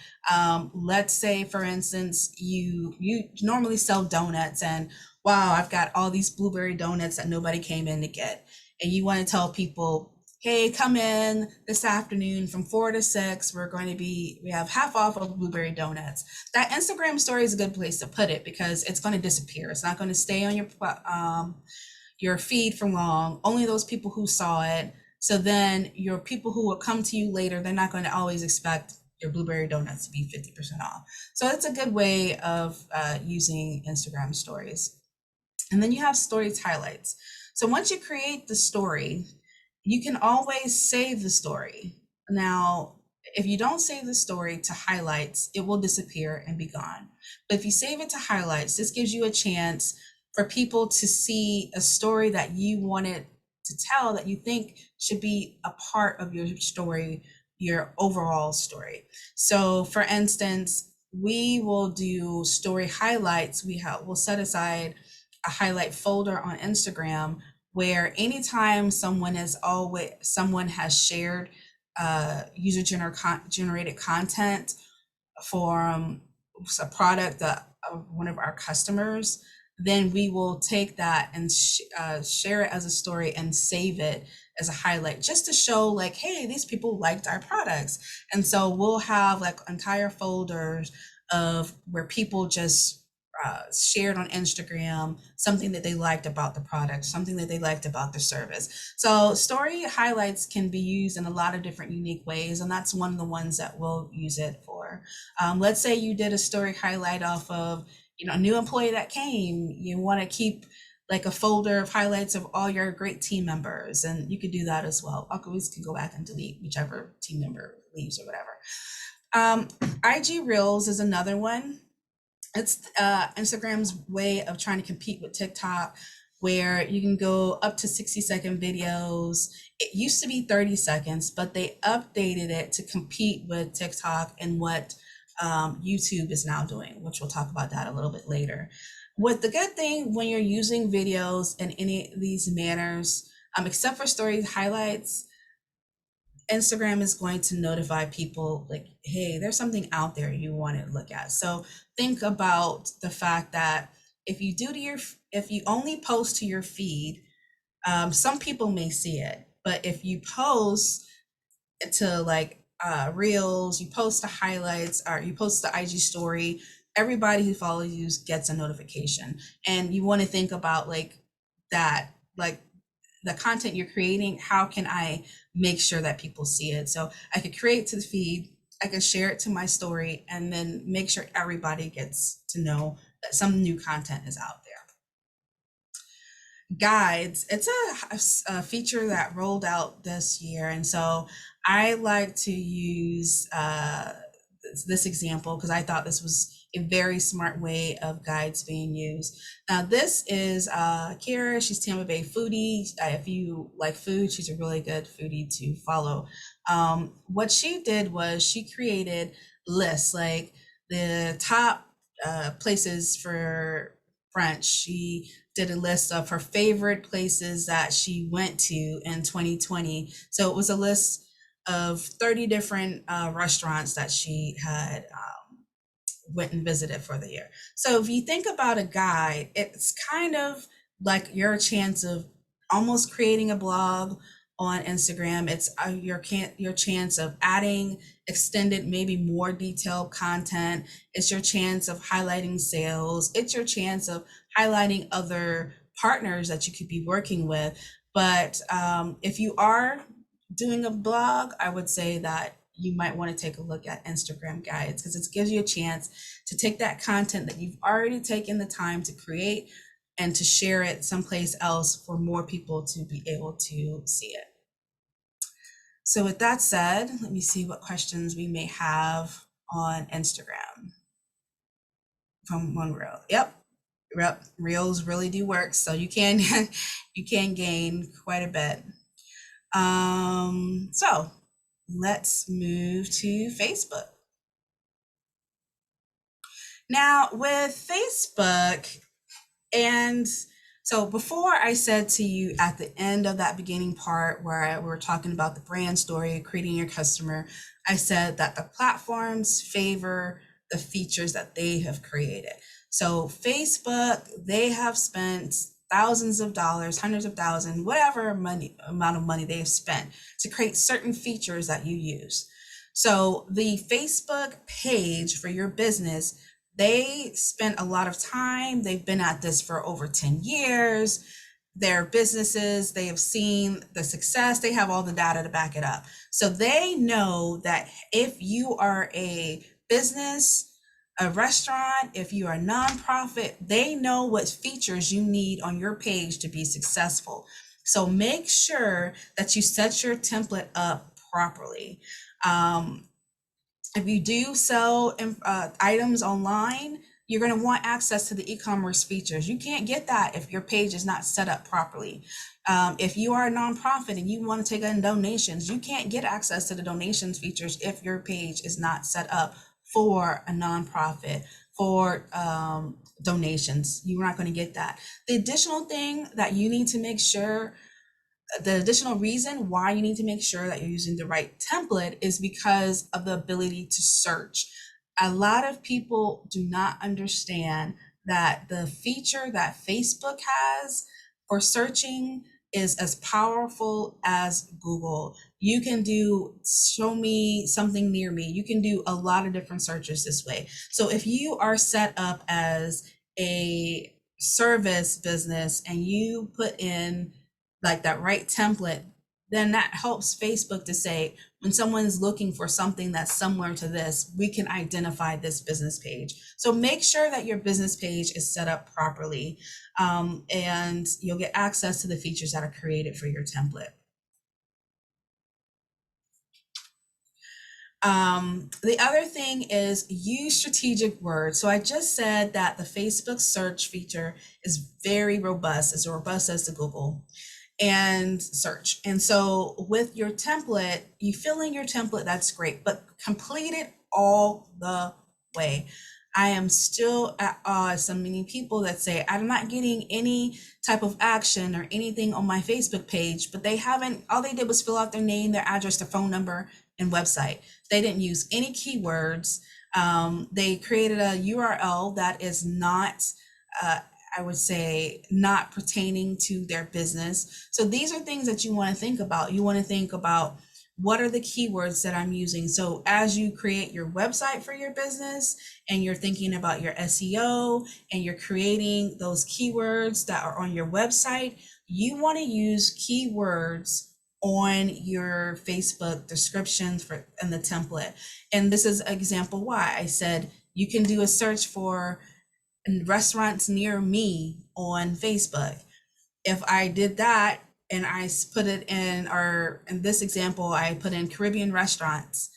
Let's say, for instance, you normally sell donuts, and wow, I've got all these blueberry donuts that nobody came in to get. And you want to tell people, hey, come in this afternoon from 4 to 6. We have half off of blueberry donuts. That Instagram story is a good place to put it because it's going to disappear. It's not going to stay on your feed for long. Only those people who saw it. So then your people who will come to you later, they're not going to always expect your blueberry donuts to be 50% off. So it's a good way of using Instagram stories. And then you have stories highlights. So once you create the story, you can always save the story. Now, if you don't save the story to highlights, it will disappear and be gone. But if you save it to highlights, this gives you a chance for people to see a story that you wanted to tell, that you think should be a part of your story, your overall story. So for instance, we will do story highlights. We'll set aside a highlight folder on Instagram where anytime someone has shared user generated content for a product that one of our customers, then we will take that and share it as a story and save it as a highlight, just to show like, hey, these people liked our products. And so we'll have like entire folders of where people just shared on Instagram something that they liked about the product, something that they liked about the service. So story highlights can be used in a lot of different unique ways, and that's one of the ones that we'll use it for. Let's say you did a story highlight off of, a new employee that came. You want to keep like a folder of highlights of all your great team members, and you could do that as well. Always can go back and delete whichever team member leaves or whatever. IG Reels is another one. It's Instagram's way of trying to compete with TikTok, where you can go up to 60-second videos. It used to be 30 seconds, but they updated it to compete with TikTok and what YouTube is now doing, which we'll talk about that a little bit later. What the good thing when you're using videos in any of these manners, except for story highlights, Instagram is going to notify people like, hey, there's something out there you want to look at. So think about the fact that if you only post to your feed, some people may see it, but if you post to like reels, you post the highlights, or you post the IG story, everybody who follows you gets a notification. And you want to think about like that, like the content you're creating, how can I make sure that people see it? So I could create to the feed, I could share it to my story, and then make sure everybody gets to know that some new content is out there. Guides, it's a feature that rolled out this year, and so I like to use this example because I thought this was a very smart way of guides being used. Now this is Kira. She's Tampa Bay foodie. If you like food, she's a really good foodie to follow. What she did was she created lists, like the top places for French. She did a list of her favorite places that she went to in 2020. So it was a list of 30 different restaurants that she had went and visited for the year. So if you think about a guide, it's kind of like your chance of almost creating a blog on Instagram. It's your chance of adding extended, maybe more detailed content. It's your chance of highlighting sales. It's your chance of highlighting other partners that you could be working with. But if you are doing a blog, I would say that you might want to take a look at Instagram guides, because it gives you a chance to take that content that you've already taken the time to create and to share it someplace else for more people to be able to see it. So with that said, let me see what questions we may have on Instagram from one reel. Yep. Reels really do work. So you can you can gain quite a bit. So let's move to Facebook. Now with Facebook, and so before I said to you at the end of that beginning part where we were talking about the brand story, creating your customer, I said that the platforms favor the features that they have created. So Facebook, they have spent thousands of dollars, hundreds of thousands, whatever amount of money they have spent to create certain features that you use. So the Facebook page for your business, they spent a lot of time. They've been at this for over 10 years. Their businesses, they have seen the success. They have all the data to back it up. So they know that if you are a business, a restaurant, if you are a nonprofit, they know what features you need on your page to be successful. So make sure that you set your template up properly. If you do sell items online, you're going to want access to the e-commerce features. You can't get that if your page is not set up properly. If you are a nonprofit and you want to take in donations, you can't get access to the donations features if your page is not set up for a nonprofit, for donations. You're not going to get that. The additional thing that you need to make sure, the additional reason why you need to make sure that you're using the right template is because of the ability to search. A lot of people do not understand that the feature that Facebook has for searching is as powerful as Google. You can do show me something near me. You can do a lot of different searches this way. So if you are set up as a service business and you put in like that right template, then that helps Facebook to say, when someone's looking for something that's similar to this, we can identify this business page. So make sure that your business page is set up properly, and you'll get access to the features that are created for your template. The other thing is use strategic words. So I just said that the Facebook search feature is very robust, as robust as the Google and search. And so with your template, you fill in your template, that's great, but complete it all the way. I am still at odds so many people that say, I'm not getting any type of action or anything on my Facebook page, but they haven't, all they did was fill out their name, their address, their phone number, and website. They didn't use any keywords. They created a URL that is not, I would say, not pertaining to their business. So these are things that you want to think about. You want to think about, what are the keywords that I'm using? So as you create your website for your business and you're thinking about your SEO and you're creating those keywords that are on your website, you want to use keywords on your Facebook descriptions and the template. And this is an example why I said you can do a search for restaurants near me on Facebook. If I did that and I put it in, or in this example, I put in Caribbean restaurants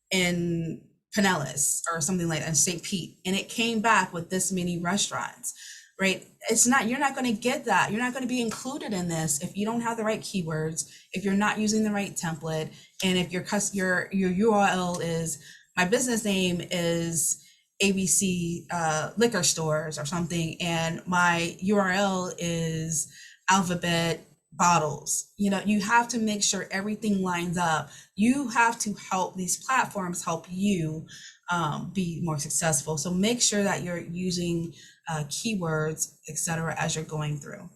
in Pinellas or something like that, in St. Pete, and it came back with this many restaurants, right? It's not, you're not going to get that. You're not going to be included in this if you don't have the right keywords, if you're not using the right template, and if your URL is my business name is ABC liquor stores or something, and my URL is alphabet bottles. You know, you have to make sure everything lines up. You have to help these platforms help you be more successful. So make sure that you're using keywords, etc., as you're going through.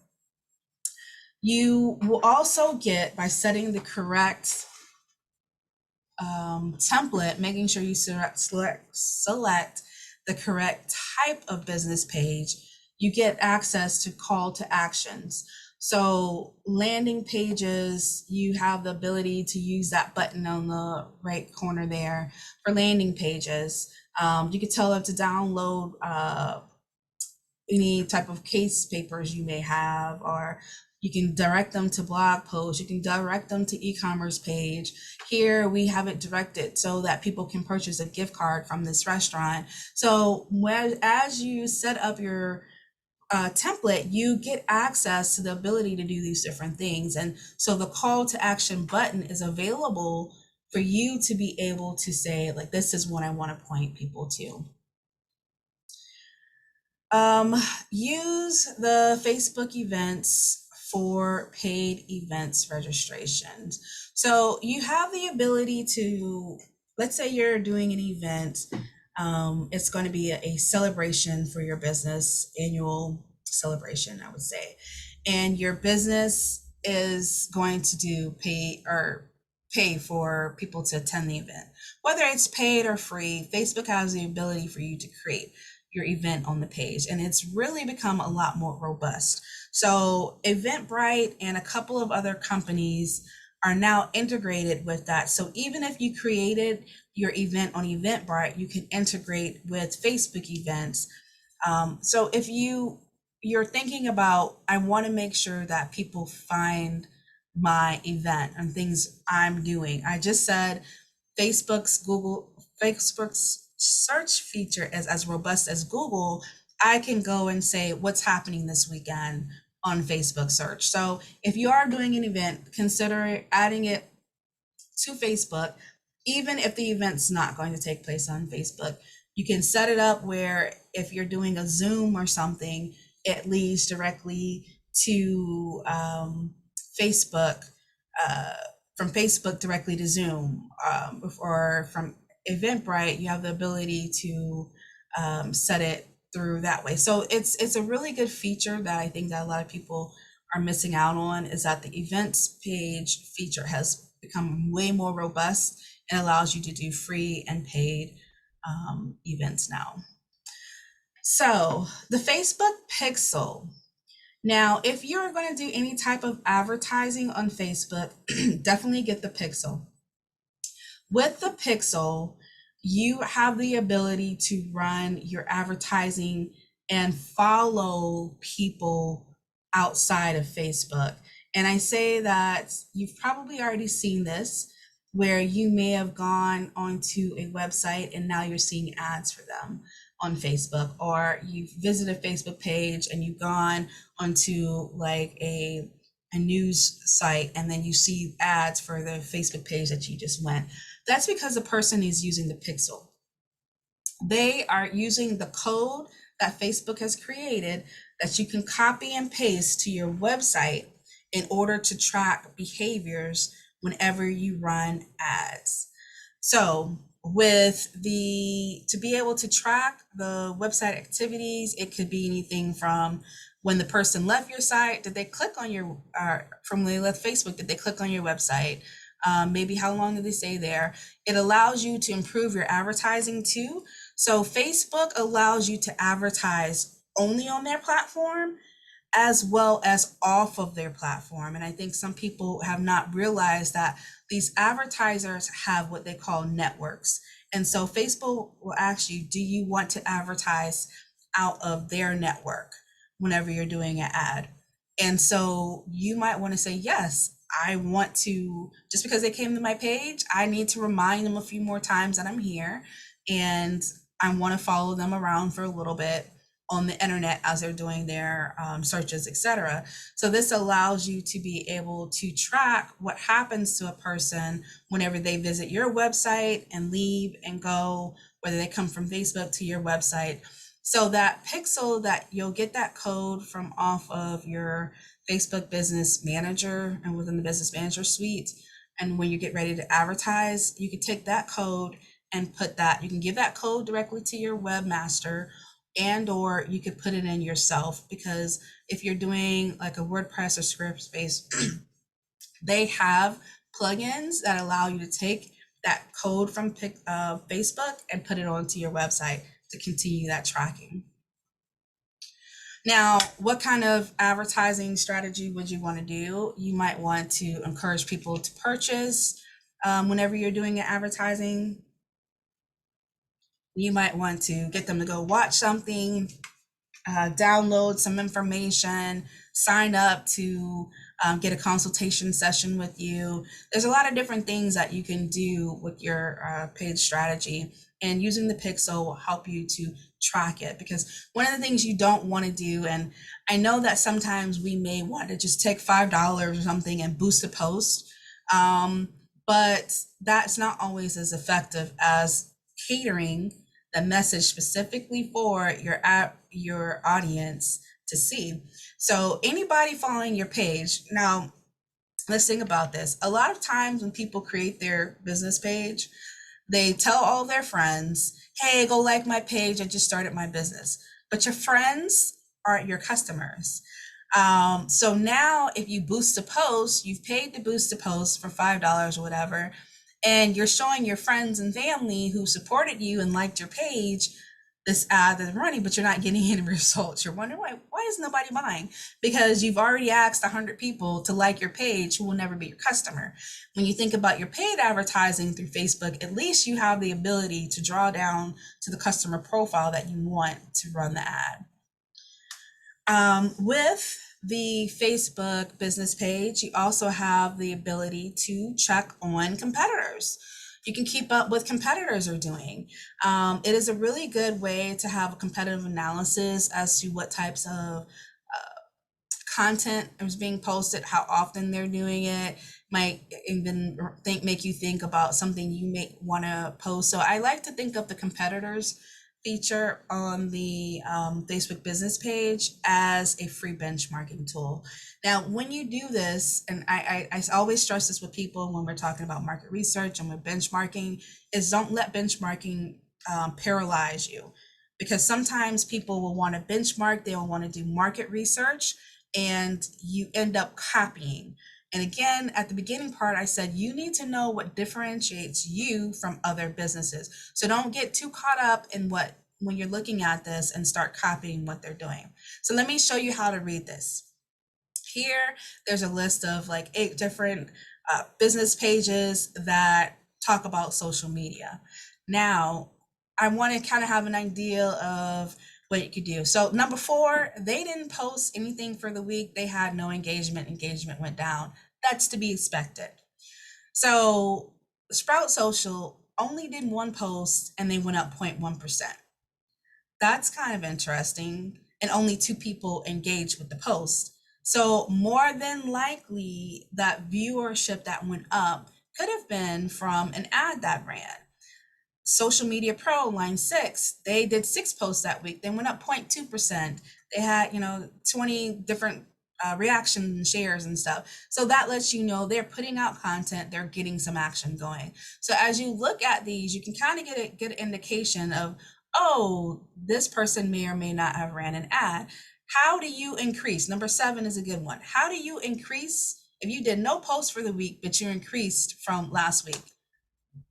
You will also get, by setting the correct template, making sure you select the correct type of business page, you get access to call to actions. So landing pages, you have the ability to use that button on the right corner there for landing pages. You can tell it to download any type of case papers you may have, or you can direct them to blog posts, you can direct them to e-commerce page. Here we have it directed so that people can purchase a gift card from this restaurant. So as you set up your template, you get access to the ability to do these different things. And so the call to action button is available for you to be able to say, like, this is what I want to point people to. Use the Facebook events for paid events registrations. So you have the ability to, let's say you're doing an event, it's going to be a celebration for your business, annual celebration, I would say, and your business is going to do pay for people to attend the event. Whether it's paid or free, Facebook has the ability for you to create your event on the page, and it's really become a lot more robust. So Eventbrite and a couple of other companies are now integrated with that. So even if you created your event on Eventbrite, you can integrate with Facebook events. So if you're thinking about, I want to make sure that people find my event and things I'm doing. I just said Facebook's search feature is as robust as Google. I can go and say what's happening this weekend on Facebook search. So if you are doing an event, consider adding it to Facebook, even if the event's not going to take place on Facebook. You can set it up where if you're doing a Zoom or something, it leads directly to Facebook, from Facebook directly to Zoom, or from Eventbrite, you have the ability to set it through that way. So it's a really good feature that I think that a lot of people are missing out on, is that the events page feature has become way more robust and allows you to do free and paid events now. So the Facebook pixel. Now, if you're going to do any type of advertising on Facebook, definitely get the pixel. With the pixel, you have the ability to run your advertising and follow people outside of Facebook. And I say that you've probably already seen this, where you may have gone onto a website and now you're seeing ads for them on Facebook, or you've visited a Facebook page and you've gone onto like a news site and then you see ads for the Facebook page that you just went. That's because the person is using the pixel. They are using the code that Facebook has created that you can copy and paste to your website in order to track behaviors whenever you run ads. So to be able to track the website activities, it could be anything from when the person left your site, did they click on your, from when they left Facebook, did they click on your website? Maybe how long did they stay there? It allows you to improve your advertising too. So Facebook allows you to advertise only on their platform as well as off of their platform. And I think some people have not realized that these advertisers have what they call networks. And so Facebook will ask you, do you want to advertise out of their network whenever you're doing an ad? And so you might want to say, yes, I want to, just because they came to my page, I need to remind them a few more times that I'm here and I want to follow them around for a little bit. on the internet as they're doing their searches, etc. So this allows you to be able to track what happens to a person whenever they visit your website and leave and go, whether they come from Facebook to your website. So that pixel, that you'll get that code from off of your Facebook Business Manager and within the Business Manager suite. And when you get ready to advertise, you can take that code and put that, you can give that code directly to your webmaster, and or you could put it in yourself, because if you're doing like a WordPress or Squarespace, they have plugins that allow you to take that code from Facebook and put it onto your website to continue that tracking. Now, what kind of advertising strategy would you want to do? You might want to encourage people to purchase whenever you're doing advertising. You might want to get them to go watch something, download some information, sign up to get a consultation session with you. There's a lot of different things that you can do with your page strategy, and using the pixel will help you to track it, because one of the things you don't want to do, and I know that sometimes we may want to just take $5 or something and boost a post, but that's not always as effective as catering the message specifically for your audience to see. So anybody following your page, now let's think about this. A lot of times when people create their business page, they tell all their friends, hey, go like my page, I just started my business. But your friends aren't your customers. So now if you boost a post, you've paid to boost a post for $5 or whatever, and you're showing your friends and family who supported you and liked your page this ad that's running, but you're not getting any results. You're wondering why is nobody buying? Because you've already asked 100 people to like your page who will never be your customer. When you think about your paid advertising through Facebook, at least you have the ability to draw down to the customer profile that you want to run the ad. With the Facebook business page, you also have the ability to check on competitors. You can keep up with competitors are doing. It is a really good way to have a competitive analysis as to what types of content is being posted, how often they're doing it, might even make you think about something you may want to post. So I like to think of the competitors feature on the Facebook business page as a free benchmarking tool. Now, when you do this, and I always stress this with people when we're talking about market research and we're benchmarking, is don't let benchmarking paralyze you, because sometimes people will want to benchmark, they will want to do market research, and you end up copying. And again, at the beginning part, I said you need to know what differentiates you from other businesses. So don't get too caught up in when you're looking at this and start copying what they're doing. So let me show you how to read this. Here, there's a list of like 8 different business pages that talk about social media. Now, I want to kind of have an idea of what you could do. So number 4, they didn't post anything for the week. They had no engagement. Engagement went down. That's to be expected. So Sprout Social only did 1 post and they went up 0.1%. That's kind of interesting. And only 2 people engaged with the post. So more than likely that viewership that went up could have been from an ad that ran. Social Media Pro, line 6, they did 6 posts that week. They went up 0.2%. They had, 20 different reactions and shares and stuff. So that lets you know they're putting out content, they're getting some action going. So as you look at these, you can kind of get an indication of, oh, this person may or may not have ran an ad. How do you increase? Number 7 is a good one. How do you increase if you did no posts for the week, but you increased from last week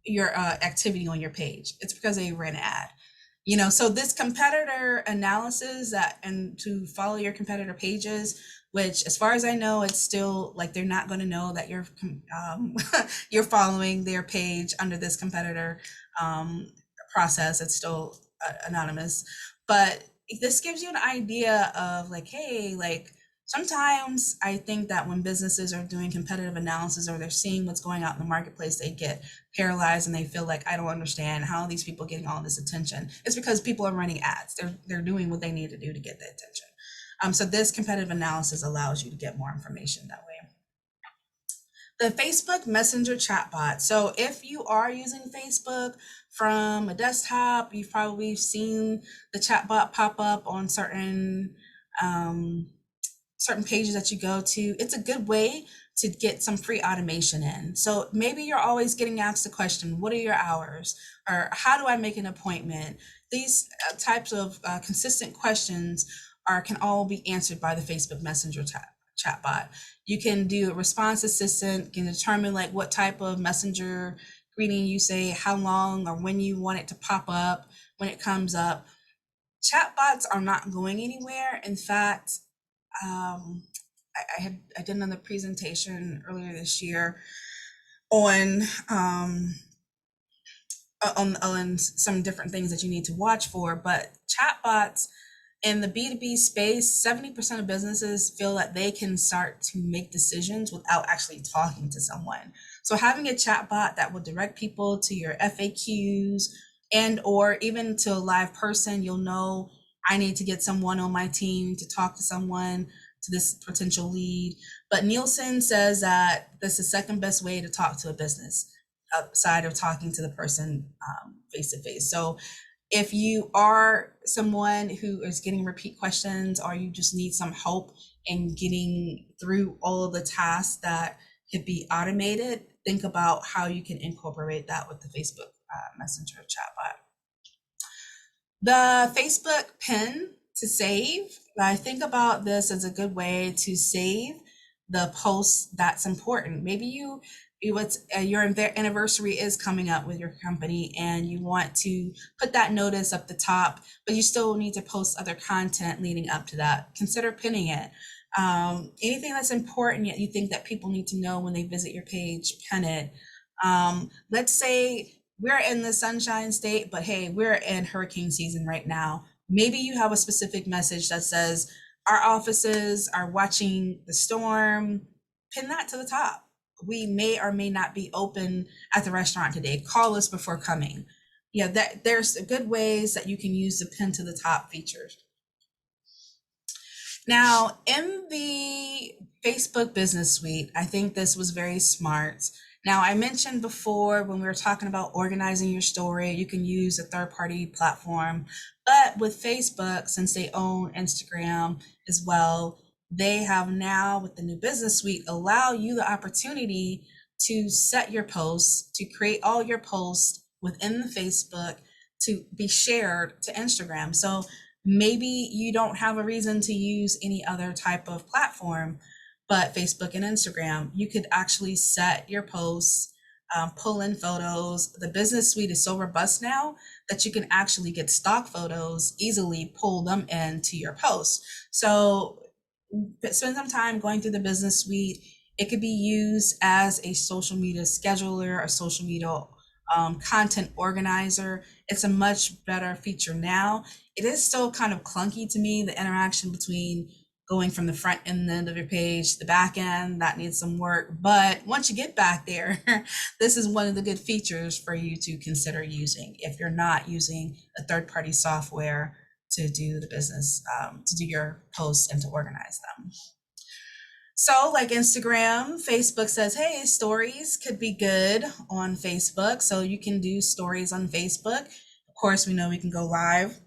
your activity on your page? It's because they ran an ad. So this competitor analysis and to follow your competitor pages, which as far as I know, it's still like they're not going to know that you're you're following their page under this competitor process. It's still anonymous, but this gives you an idea of like, hey, like Sometimes I think that when businesses are doing competitive analysis or they're seeing what's going out in the marketplace, they get paralyzed and they feel like, I don't understand how are these people getting all this attention. It's because people are running ads. They're doing what they need to do to get the attention. So this competitive analysis allows you to get more information that way. The Facebook Messenger chatbot. So if you are using Facebook from a desktop, you've probably seen the chatbot pop up on certain pages that you go to. It's a good way to get some free automation in. So maybe you're always getting asked the question, what are your hours? Or how do I make an appointment? These types of consistent questions can all be answered by the Facebook Messenger chatbot. You can do a response assistant, can determine like what type of messenger greeting you say, how long or when you want it to pop up, when it comes up. Chatbots are not going anywhere. In fact, I did another presentation earlier this year on some different things that you need to watch for, but chatbots in the B2B space, 70% of businesses feel that they can start to make decisions without actually talking to someone. So having a chatbot that will direct people to your FAQs and or even to a live person, you'll know I need to get someone on my team to talk to someone, to this potential lead. But Nielsen says that this is the second best way to talk to a business outside of talking to the person face to face. So if you are someone who is getting repeat questions or you just need some help in getting through all of the tasks that could be automated, think about how you can incorporate that with the Facebook Messenger chatbot. The Facebook pin to save, I think about this as a good way to save the post that's important. Maybe your anniversary is coming up with your company and you want to put that notice up the top, but you still need to post other content leading up to that. Consider pinning it. Anything that's important yet you think that people need to know when they visit your page, pin it. Let's say we're in the Sunshine State, but hey, we're in hurricane season right now. Maybe you have a specific message that says our offices are watching the storm. Pin that to the top. We may or may not be open at the restaurant today. Call us before coming. Yeah, there's good ways that you can use the pin to the top features. Now, in the Facebook Business Suite, I think this was very smart. Now, I mentioned before when we were talking about organizing your story, you can use a third-party platform. But with Facebook, since they own Instagram as well, they have now, with the new Business Suite, allow you the opportunity to set your posts, to create all your posts within the Facebook to be shared to Instagram. So maybe you don't have a reason to use any other type of platform, but Facebook and Instagram, you could actually set your posts, pull in photos. The Business Suite is so robust now that you can actually get stock photos, easily pull them into your posts. So spend some time going through the Business Suite. It could be used as a social media scheduler, a social media content organizer. It's a much better feature now. It is still kind of clunky to me, the interaction between going from the front end of your page to the back end, that needs some work. But once you get back there, this is one of the good features for you to consider using if you're not using a third-party software to do the business, to do your posts and to organize them. So like Instagram, Facebook says, hey, stories could be good on Facebook. So you can do stories on Facebook. Of course, we know we can go live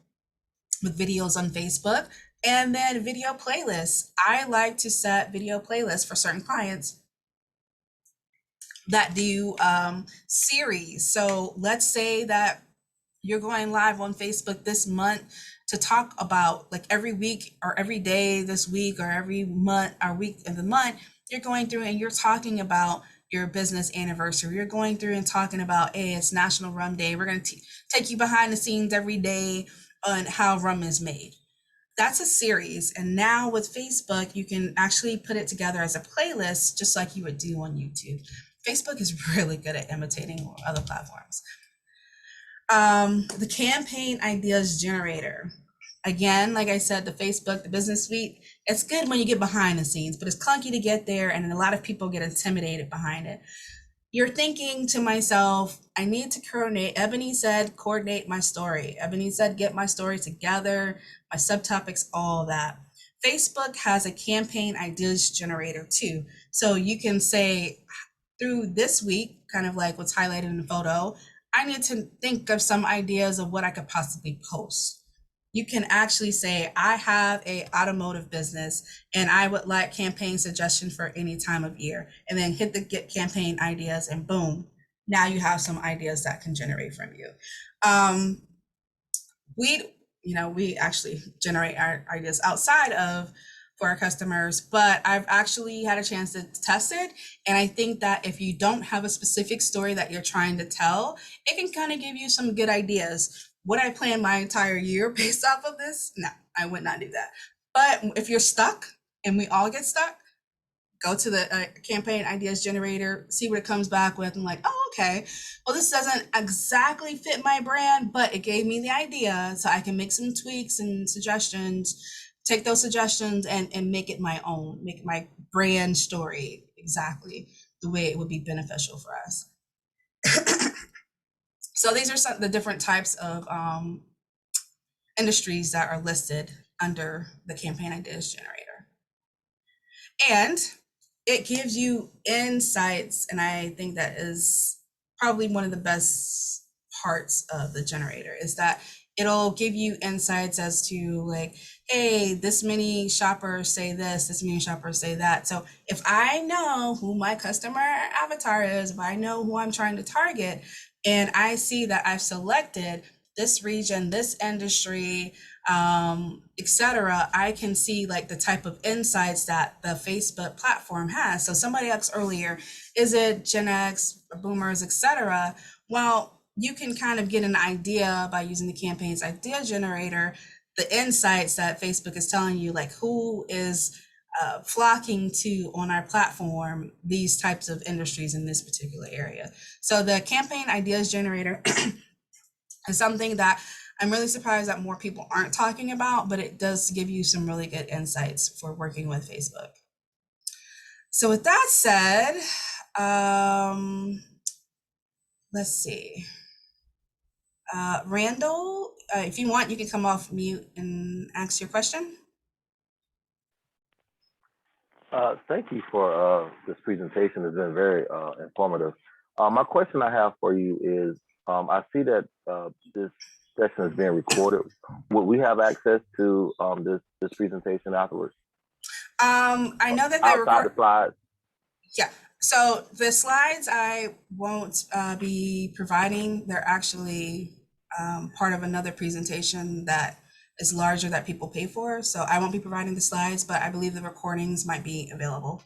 with videos on Facebook. And then video playlists. I like to set video playlists for certain clients that do series. So let's say that you're going live on Facebook this month to talk about, like, every week or every day this week or every month or week of the month, you're going through and you're talking about your business anniversary. You're going through and talking about, hey, it's National Rum Day. We're going to take you behind the scenes every day on how rum is made. That's a series. And now with Facebook, you can actually put it together as a playlist, just like you would do on YouTube. Facebook is really good at imitating other platforms. The campaign ideas generator. Again, like I said, the Facebook, the business suite, it's good when you get behind the scenes, but it's clunky to get there, and a lot of people get intimidated behind it. You're thinking to myself, I need to coordinate. Ebony said, coordinate my story. Ebony said, get my story together, my subtopics, all that. Facebook has a campaign ideas generator too. So you can say, through this week, kind of like what's highlighted in the photo, I need to think of some ideas of what I could possibly post. You can actually say, I have a automotive business and I would like campaign suggestion for any time of year, and then hit the get campaign ideas, and boom, now you have some ideas that can generate from you. Um, we, we actually generate our ideas outside of for our customers, but I've actually had a chance to test it. And I think that if you don't have a specific story that you're trying to tell, it can kind of give you some good ideas. Would I plan my entire year based off of this? No, I would not do that. But if you're stuck, and we all get stuck, go to the campaign ideas generator, see what it comes back with, and like, oh, okay, well, this doesn't exactly fit my brand, but it gave me the idea, so I can make some tweaks and suggestions, take those suggestions and make it my own, make it my brand story exactly the way it would be beneficial for us. So these are some of the different types of industries that are listed under the campaign ideas generator. And it gives you insights, and I think that is probably one of the best parts of the generator, is that it'll give you insights as to like, hey, this many shoppers say this many shoppers say that. So if I know who my customer avatar is, if I know who I'm trying to target, and I see that I've selected this region, this industry, etc., I can see like the type of insights that the Facebook platform has. So somebody asked earlier, is it Gen X, boomers, etc.? Well, you can kind of get an idea by using the campaign's idea generator, the insights that Facebook is telling you, like who is flocking to on our platform these types of industries in this particular area. So the campaign ideas generator is something that I'm really surprised that more people aren't talking about, but it does give you some really good insights for working with Facebook. So with that said, let's see. Randall, if you want, you can come off mute and ask your question. Thank you for this presentation. It's been very informative. My question I have for you is, I see that this session is being recorded. Would we have access to this presentation afterwards? I know that they're outside the slides. Yeah. So the slides I won't be providing. They're actually part of another presentation that is larger that people pay for. So I won't be providing the slides, but I believe the recordings might be available.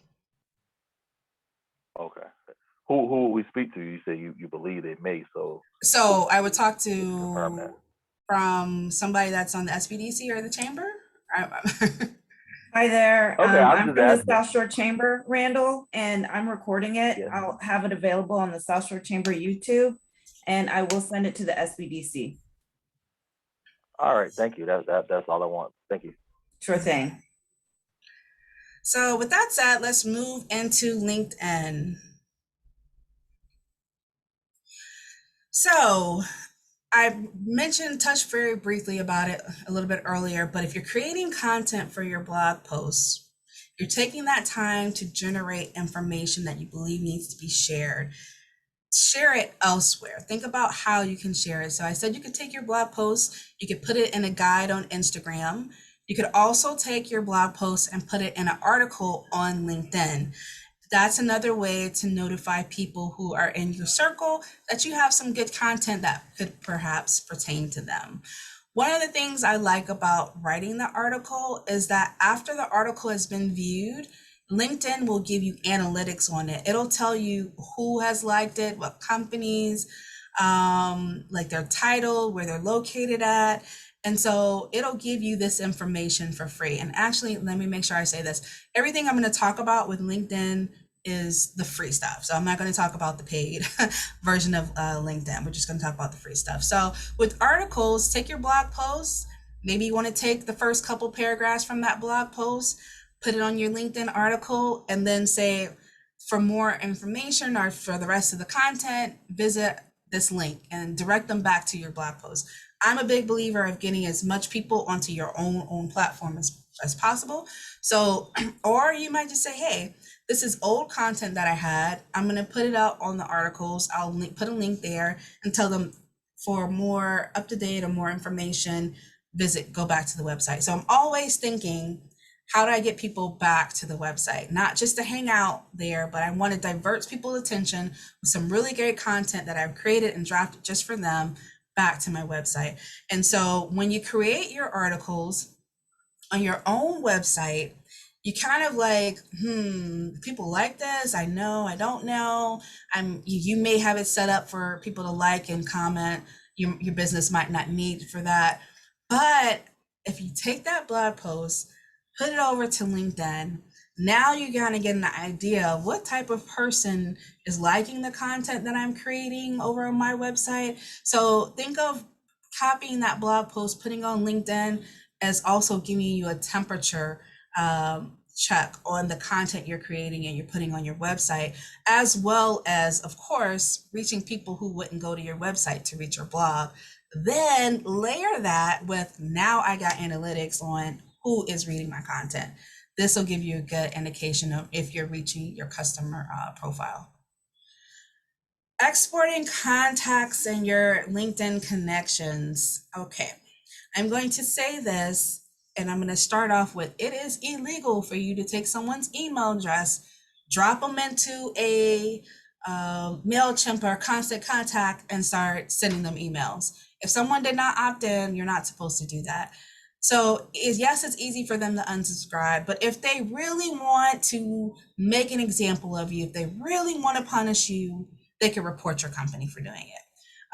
Okay. Who will we speak to? You say you believe they may. So I would talk to from somebody that's on the SBDC or the chamber. Hi there. Okay, I'm from the SouthShore Chamber, Randall, and I'm recording it. Yes. I'll have it available on the SouthShore Chamber YouTube, and I will send it to the SBDC. All right, thank you. That's all I want. Thank you. Sure thing. So with that said, let's move into LinkedIn. So I touched very briefly about it a little bit earlier, but if you're creating content for your blog posts, you're taking that time to generate information that you believe needs to be shared. Share it elsewhere. Think about how you can share it. So I said you could take your blog post, you could put it in a guide on Instagram. You could also take your blog post and put it in an article on LinkedIn. That's another way to notify people who are in your circle that you have some good content that could perhaps pertain to them. One of the things I like about writing the article is that after the article has been viewed, LinkedIn will give you analytics on it. It'll tell you who has liked it, what companies, like their title, where they're located at. And so it'll give you this information for free. And actually, let me make sure I say this. Everything I'm going to talk about with LinkedIn is the free stuff. So I'm not going to talk about the paid version of LinkedIn. We're just going to talk about the free stuff. So with articles, take your blog posts, Maybe you want to take the first couple paragraphs from that blog post, put it on your LinkedIn article, and then say, for more information or for the rest of the content, visit this link and direct them back to your blog post. I'm a big believer of getting as much people onto your own platform as possible. So, or you might just say, hey, this is old content that I had. I'm going to put it out on the articles. I'll put a link there and tell them for more up-to-date or more information, go back to the website. So I'm always thinking, how do I get people back to the website? Not just to hang out there, but I want to divert people's attention with some really great content that I've created and drafted just for them back to my website. And so when you create your articles on your own website, you kind of like, people like this, I know, I don't know. You may have it set up for people to like and comment. Your business might not need for that. But if you take that blog post, put it over to LinkedIn, now you're gonna get an idea of what type of person is liking the content that I'm creating over on my website. So think of copying that blog post, putting on LinkedIn as also giving you a temperature check on the content you're creating and you're putting on your website, as well as, of course, reaching people who wouldn't go to your website to reach your blog. Then layer that with, now I got analytics on who is reading my content. This will give you a good indication of if you're reaching your customer profile. Exporting contacts and your LinkedIn connections. Okay, I'm going to say this, and I'm going to start off with, it is illegal for you to take someone's email address, drop them into a MailChimp or Constant Contact and start sending them emails. If someone did not opt in, you're not supposed to do that. So yes, it's easy for them to unsubscribe, but if they really want to make an example of you, if they really want to punish you, they can report your company for doing it.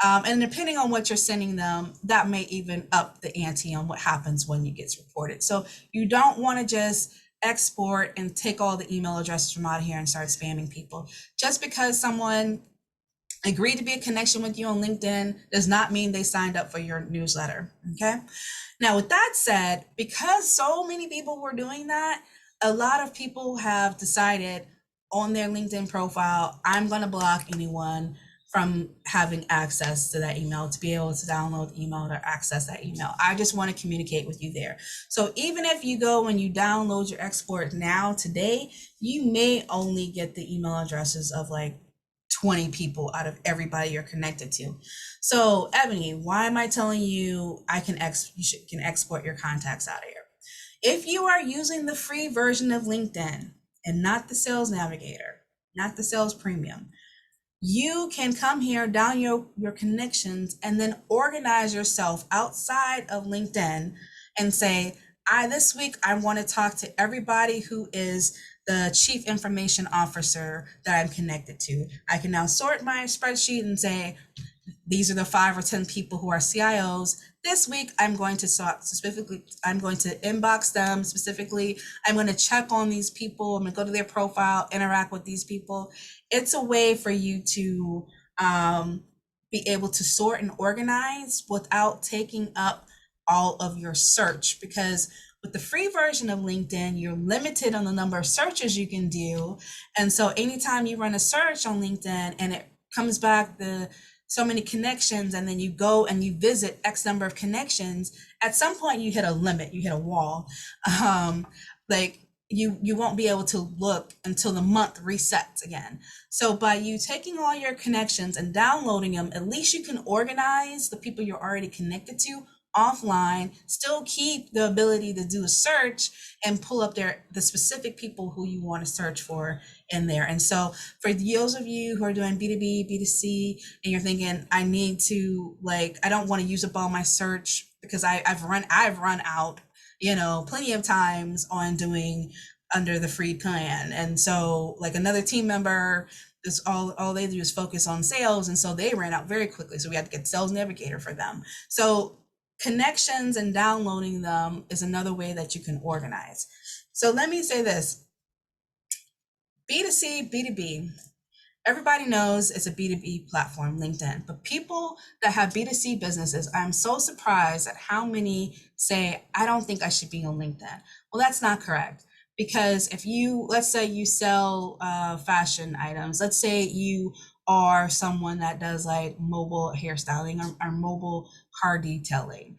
And depending on what you're sending them, that may even up the ante on what happens when it gets reported. So you don't want to just export and take all the email addresses from out here and start spamming people. Just because someone agreed to be a connection with you on LinkedIn does not mean they signed up for your newsletter, okay? Now, with that said, because so many people were doing that, a lot of people have decided on their LinkedIn profile, I'm going to block anyone from having access to that email, to be able to download the email or access that email. I just want to communicate with you there. So even if you go and you download your export now today, you may only get the email addresses of like 20 people out of everybody you're connected to. So Ebony, why am I telling you can export your contacts out of here? If you are using the free version of LinkedIn and not the Sales Navigator, not the Sales Premium, you can come here, down your connections, and then organize yourself outside of LinkedIn and say, this week I want to talk to everybody who is the chief information officer that I'm connected to. I can now sort my spreadsheet and say, these are the 5 or 10 people who are CIOs. This week, I'm going to inbox them specifically. I'm going to check on these people. I'm going to go to their profile, interact with these people. It's a way for you to be able to sort and organize without taking up all of your search, because with the free version of LinkedIn, you're limited on the number of searches you can do. And so anytime you run a search on LinkedIn and it comes back so many connections, and then you go and you visit X number of connections, at some point you hit a limit, you hit a wall. Like you won't be able to look until the month resets again. So by you taking all your connections and downloading them, at least you can organize the people you're already connected to offline, still keep the ability to do a search and pull up the specific people who you want to search for in there. And so for those of you who are doing B2B, B2C, and you're thinking, I need to, I don't want to use up all my search because I've run out, plenty of times on doing under the free plan. And so another team member, is all they do is focus on sales. And so they ran out very quickly. So we had to get Sales Navigator for them. So connections and downloading them is another way that you can organize. So let me say this, B2C, B2B, Everybody knows it's a B2B platform, LinkedIn, but people that have B2C businesses, I'm so surprised at how many say, I don't think I should be on LinkedIn. Well, that's not correct. Because if you, let's say you sell fashion items, let's say you are someone that does like mobile hairstyling or mobile car detailing,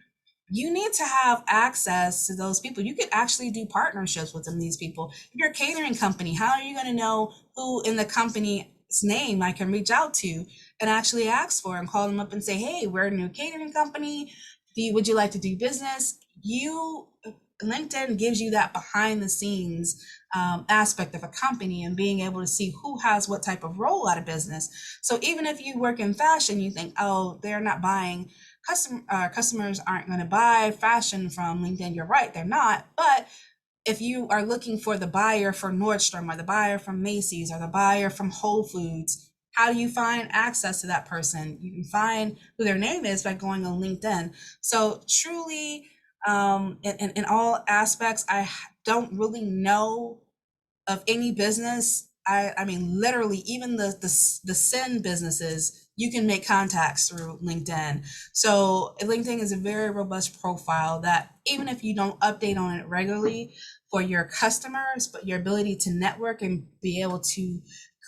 you need to have access to those people. You could actually do partnerships with these people. If you're a catering company, how are you going to know who in the company's name I can reach out to and actually ask for and call them up and say, hey, we're a new catering company. Would you like to do business? LinkedIn gives you that behind the scenes aspect of a company and being able to see who has what type of role out of business. So even if you work in fashion, you think, oh, they're not buying, customers aren't going to buy fashion from LinkedIn. You're right, they're not. But if you are looking for the buyer for Nordstrom or the buyer from Macy's or the buyer from Whole Foods, how do you find access to that person? You can find who their name is by going on LinkedIn. So truly, in all aspects, I don't really know of any business. I mean, literally, even the sin businesses, you can make contacts through LinkedIn. So LinkedIn is a very robust profile that even if you don't update on it regularly for your customers, but your ability to network and be able to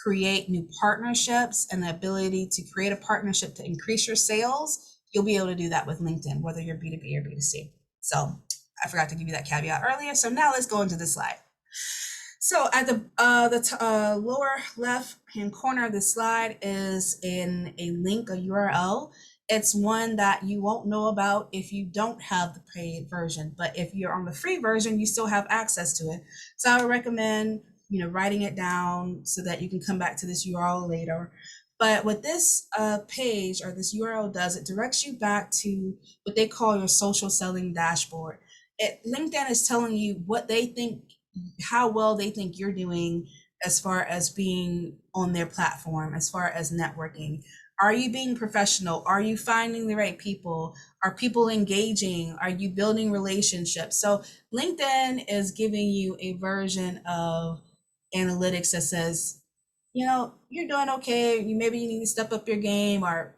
create new partnerships and the ability to create a partnership to increase your sales, you'll be able to do that with LinkedIn, whether you're B2B or B2C. So I forgot to give you that caveat earlier. So now let's go into the slide. So at the lower left hand corner of the slide is a link, a URL. It's one that you won't know about if you don't have the paid version, but if you're on the free version, you still have access to it. So I would recommend, writing it down so that you can come back to this URL later. But what this page or this URL does, it directs you back to what they call your social selling dashboard. LinkedIn is telling you what they think, how well they think you're doing as far as being on their platform, as far as networking. Are you being professional? Are you finding the right people? Are people engaging? Are you building relationships? So LinkedIn is giving you a version of analytics that says, you're doing okay. Maybe you need to step up your game, or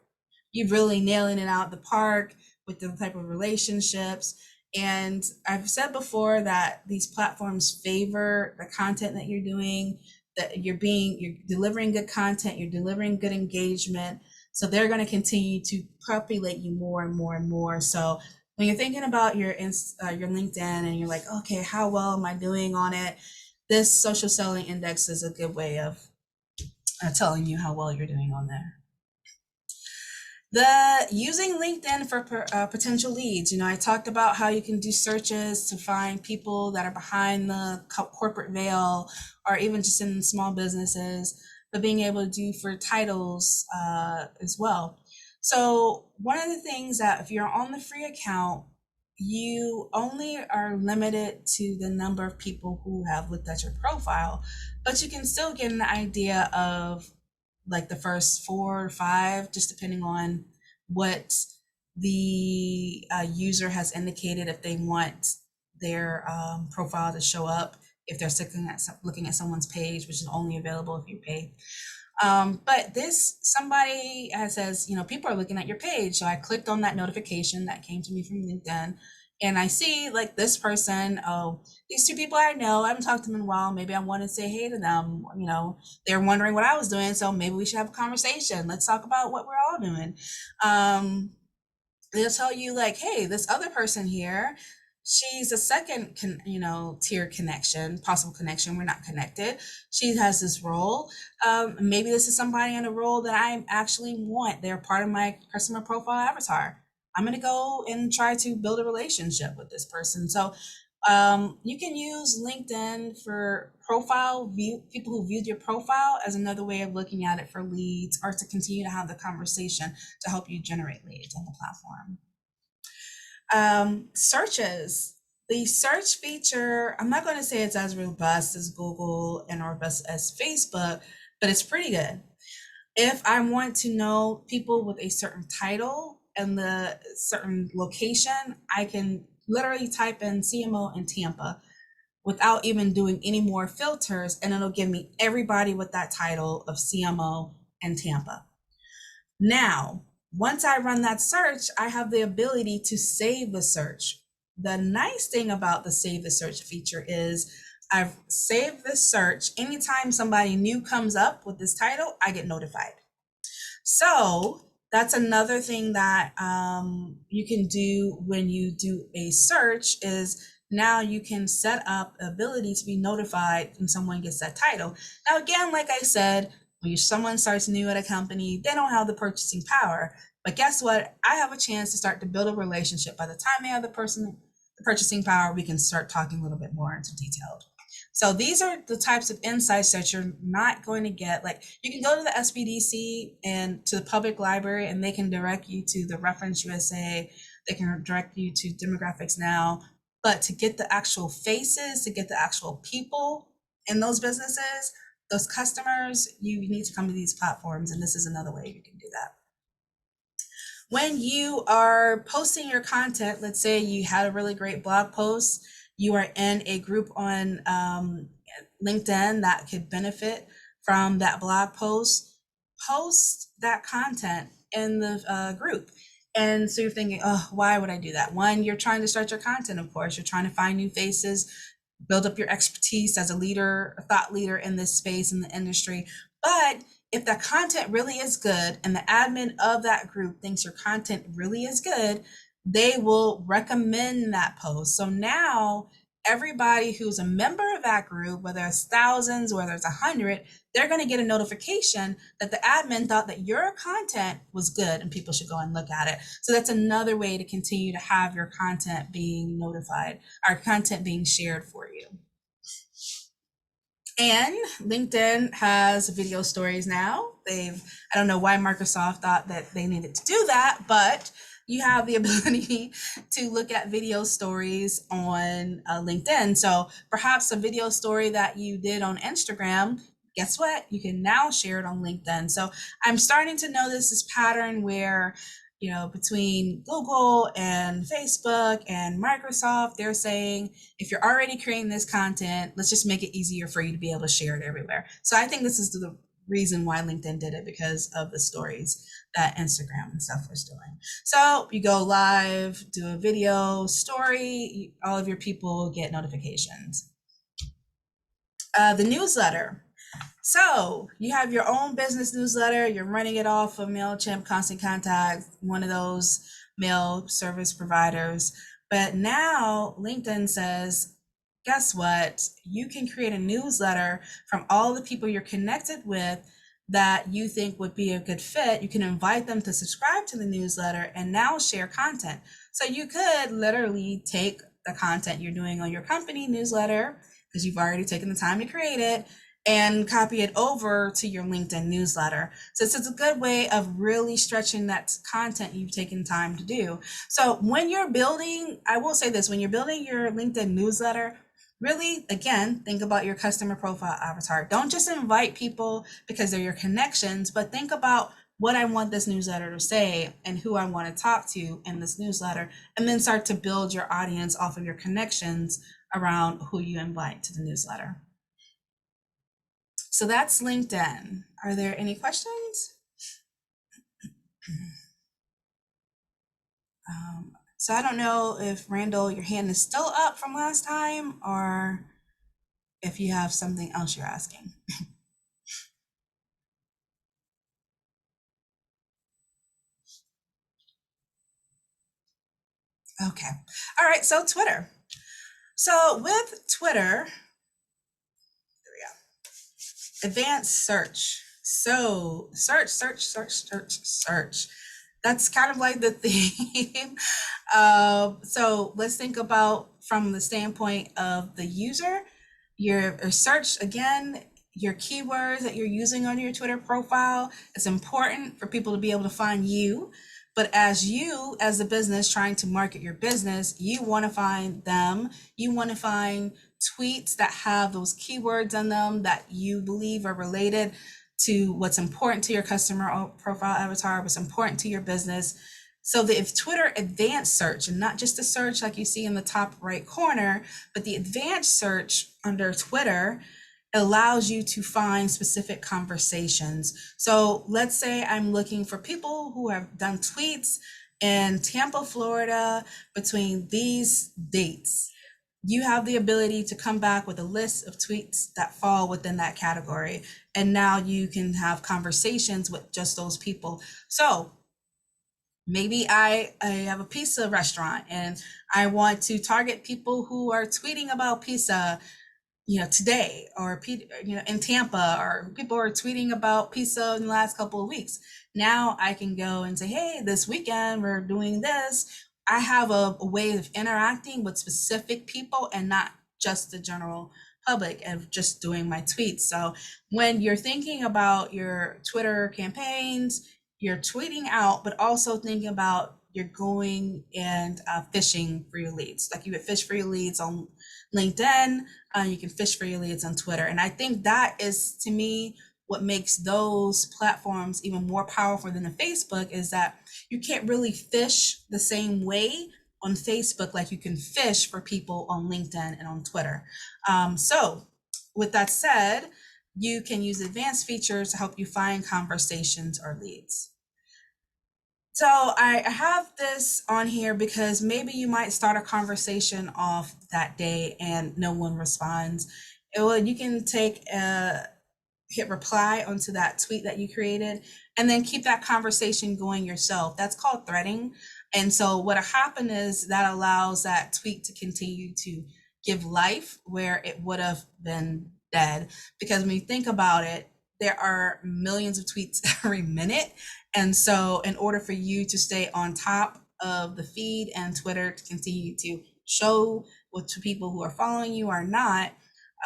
you're really nailing it out the park with the type of relationships. And I've said before that these platforms favor the content that you're doing, that you're delivering good content, you're delivering good engagement. So they're going to continue to populate you more and more and more. So when you're thinking about your LinkedIn and you're like, okay, how well am I doing on it? This social selling index is a good way of telling you how well you're doing on there. Using LinkedIn for potential leads. I talked about how you can do searches to find people that are behind the corporate veil or even just in small businesses, but being able to do for titles as well. So one of the things that if you're on the free account, you only are limited to the number of people who have looked at your profile, but you can still get an idea of like the first 4 or 5, just depending on what the user has indicated if they want their profile to show up, if they're looking at someone's page, which is only available if you pay. But somebody says, people are looking at your page. So I clicked on that notification that came to me from LinkedIn. And I see like this person, these 2 people I know, I haven't talked to them in a while. Maybe I want to say hey to them. They're wondering what I was doing. So maybe we should have a conversation. Let's talk about what we're all doing. They'll tell you like, hey, this other person here, she's a second, tier connection, possible connection. We're not connected. She has this role. Maybe this is somebody in a role that I actually want. They're part of my customer profile avatar. I'm going to go and try to build a relationship with this person. So you can use LinkedIn for people who viewed your profile as another way of looking at it for leads or to continue to have the conversation to help you generate leads on the platform. Searches. The search feature, I'm not going to say it's as robust as Google and robust as Facebook, but it's pretty good. If I want to know people with a certain title and the certain location, I can literally type in CMO in Tampa, without even doing any more filters, and it'll give me everybody with that title of CMO in Tampa. Now, once I run that search, I have the ability to save the search. The nice thing about the save the search feature is I've saved the search. Anytime somebody new comes up with this title, I get notified. So that's another thing that you can do when you do a search is now you can set up the ability to be notified when someone gets that title. Now, again, like I said, when someone starts new at a company, they don't have the purchasing power. But guess what? I have a chance to start to build a relationship. By the time they have the purchasing power, we can start talking a little bit more into detail. So these are the types of insights that you're not going to get. Like, you can go to the SBDC and to the public library, and they can direct you to the Reference USA. They can direct you to Demographics Now. But to get the actual faces, to get the actual people in those businesses, those customers, you need to come to these platforms. And this is another way you can do that. When you are posting your content, let's say you had a really great blog post, you are in a group on LinkedIn that could benefit from that blog post, post that content in the group. And so you're thinking, oh, why would I do that? One, you're trying to start your content, of course. You're trying to find new faces, build up your expertise as a leader, a thought leader in this space, in the industry. But if the content really is good and the admin of that group thinks your content really is good, they will recommend that post. So now everybody who's a member of that group, whether it's thousands, whether it's 100, they're going to get a notification that the admin thought that your content was good and people should go and look at it. So that's another way to continue to have your content being notified, our content being shared for you. And LinkedIn has video stories now. I don't know why Microsoft thought that they needed to do that, but you have the ability to look at video stories on LinkedIn. So perhaps a video story that you did on Instagram, guess what? You can now share it on LinkedIn. So I'm starting to notice this pattern where, you know, between Google and Facebook and Microsoft, they're saying, if you're already creating this content, let's just make it easier for you to be able to share it everywhere. So I think this is the reason why LinkedIn did it, because of the stories that Instagram and stuff was doing. So you go live, do a video story, all of your people get notifications. The newsletter. So you have your own business newsletter, you're running it off of MailChimp, Constant Contact, one of those mail service providers. But now LinkedIn says, guess what? You can create a newsletter from all the people you're connected with that you think would be a good fit. You can invite them to subscribe to the newsletter and now share content. So you could literally take the content you're doing on your company newsletter, because you've already taken the time to create it, and copy it over to your LinkedIn newsletter. So it's a good way of really stretching that content you've taken time to do. So when you're building, I will say this, when you're building your LinkedIn newsletter, really, again, think about your customer profile avatar. Don't just invite people because they're your connections, but think about what I want this newsletter to say and who I want to talk to in this newsletter, and then start to build your audience off of your connections around who you invite to the newsletter. So that's LinkedIn. Are there any questions? So I don't know if Randall, your hand is still up from last time, or if you have something else you're asking. Okay. All right. So Twitter. So with Twitter, advanced search. So search. That's kind of like the theme. So let's think about from the standpoint of the user, your search, again, your keywords that you're using on your Twitter profile. It's important for people to be able to find you. But as you, as a business trying to market your business, you want to find them. You want to find tweets that have those keywords in them that you believe are related to what's important to your customer profile avatar, what's important to your business. So the if Twitter advanced search, and not just the search like you see in the top right corner, but the advanced search under Twitter allows you to find specific conversations. So let's say I'm looking for people who have done tweets in Tampa, Florida between these dates. You have the ability to come back with a list of tweets that fall within that category. And now you can have conversations with just those people. So maybe I have a pizza restaurant and I want to target people who are tweeting about pizza, today, or in Tampa, or people are tweeting about pizza in the last couple of weeks. Now I can go and say, hey, this weekend we're doing this. I have a way of interacting with specific people and not just the general public and just doing my tweets. So when you're thinking about your Twitter campaigns, you're tweeting out, but also thinking about you're going and fishing for your leads. Like you would fish for your leads on LinkedIn, you can fish for your leads on Twitter. And I think that is, to me, what makes those platforms even more powerful than a Facebook is that you can't really fish the same way on Facebook like you can fish for people on LinkedIn and on Twitter. So with that said, you can use advanced features to help you find conversations or leads. So I have this on here because maybe you might start a conversation off that day and no one responds. You can hit reply onto that tweet that you created and then keep that conversation going yourself. That's called threading. And so what happened is that allows that tweet to continue to give life where it would have been dead. Because when you think about it, there are millions of tweets every minute. And so in order for you to stay on top of the feed and Twitter to continue to show what to people who are following you or not,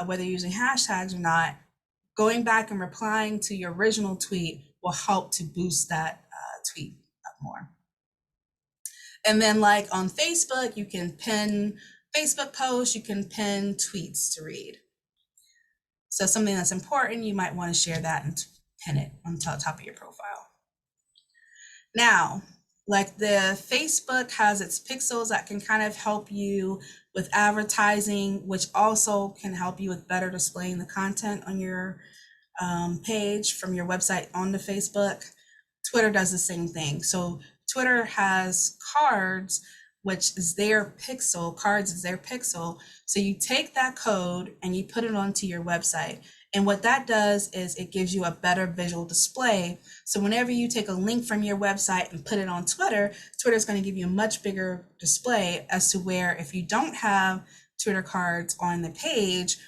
whether you're using hashtags or not, going back and replying to your original tweet will help to boost that tweet up more. And then like on Facebook, you can pin Facebook posts, you can pin tweets to read. So something that's important, you might want to share that and pin it on top of your profile. Now, like the Facebook has its pixels that can kind of help you with advertising, which also can help you with better displaying the content on your page from your website onto Facebook. Twitter does the same thing. So Twitter has cards, which is their pixel. Cards is their pixel. So you take that code and you put it onto your website. And what that does is it gives you a better visual display. So whenever you take a link from your website and put it on Twitter, Twitter is going to give you a much bigger display as to where if you don't have Twitter cards on the page,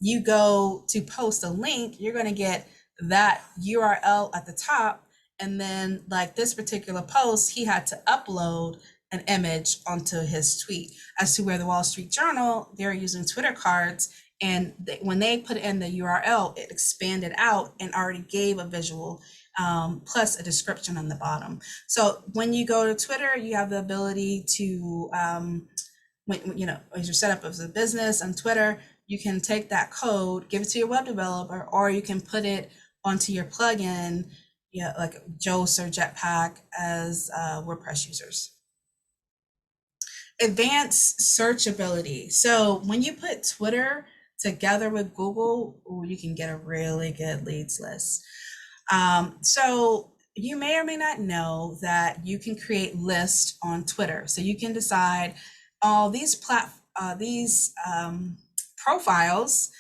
you go to post a link, you're going to get that URL at the top. And then like this particular post, he had to upload an image onto his tweet. As to where the Wall Street Journal, they're using Twitter cards. And when they put in the URL, it expanded out and already gave a visual plus a description on the bottom. So when you go to Twitter, you have the ability to, as you're set up as a business on Twitter, you can take that code, give it to your web developer, or you can put it onto your plugin, like Jost or Jetpack as WordPress users. Advanced searchability. So when you put Twitter together with Google, you can get a really good leads list. So you may or may not know that you can create lists on Twitter. So you can decide all these profiles,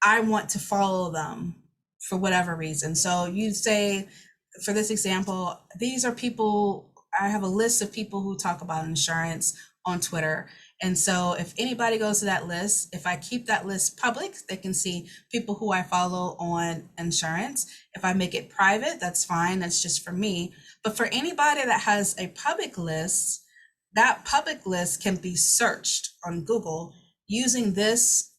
I want to follow them for whatever reason. So you say, for this example, these are people, I have a list of people who talk about insurance on Twitter. And so if anybody goes to that list, if I keep that list public, they can see people who I follow on insurance. If I make it private, that's fine. That's just for me. But for anybody that has a public list, that public list can be searched on Google using this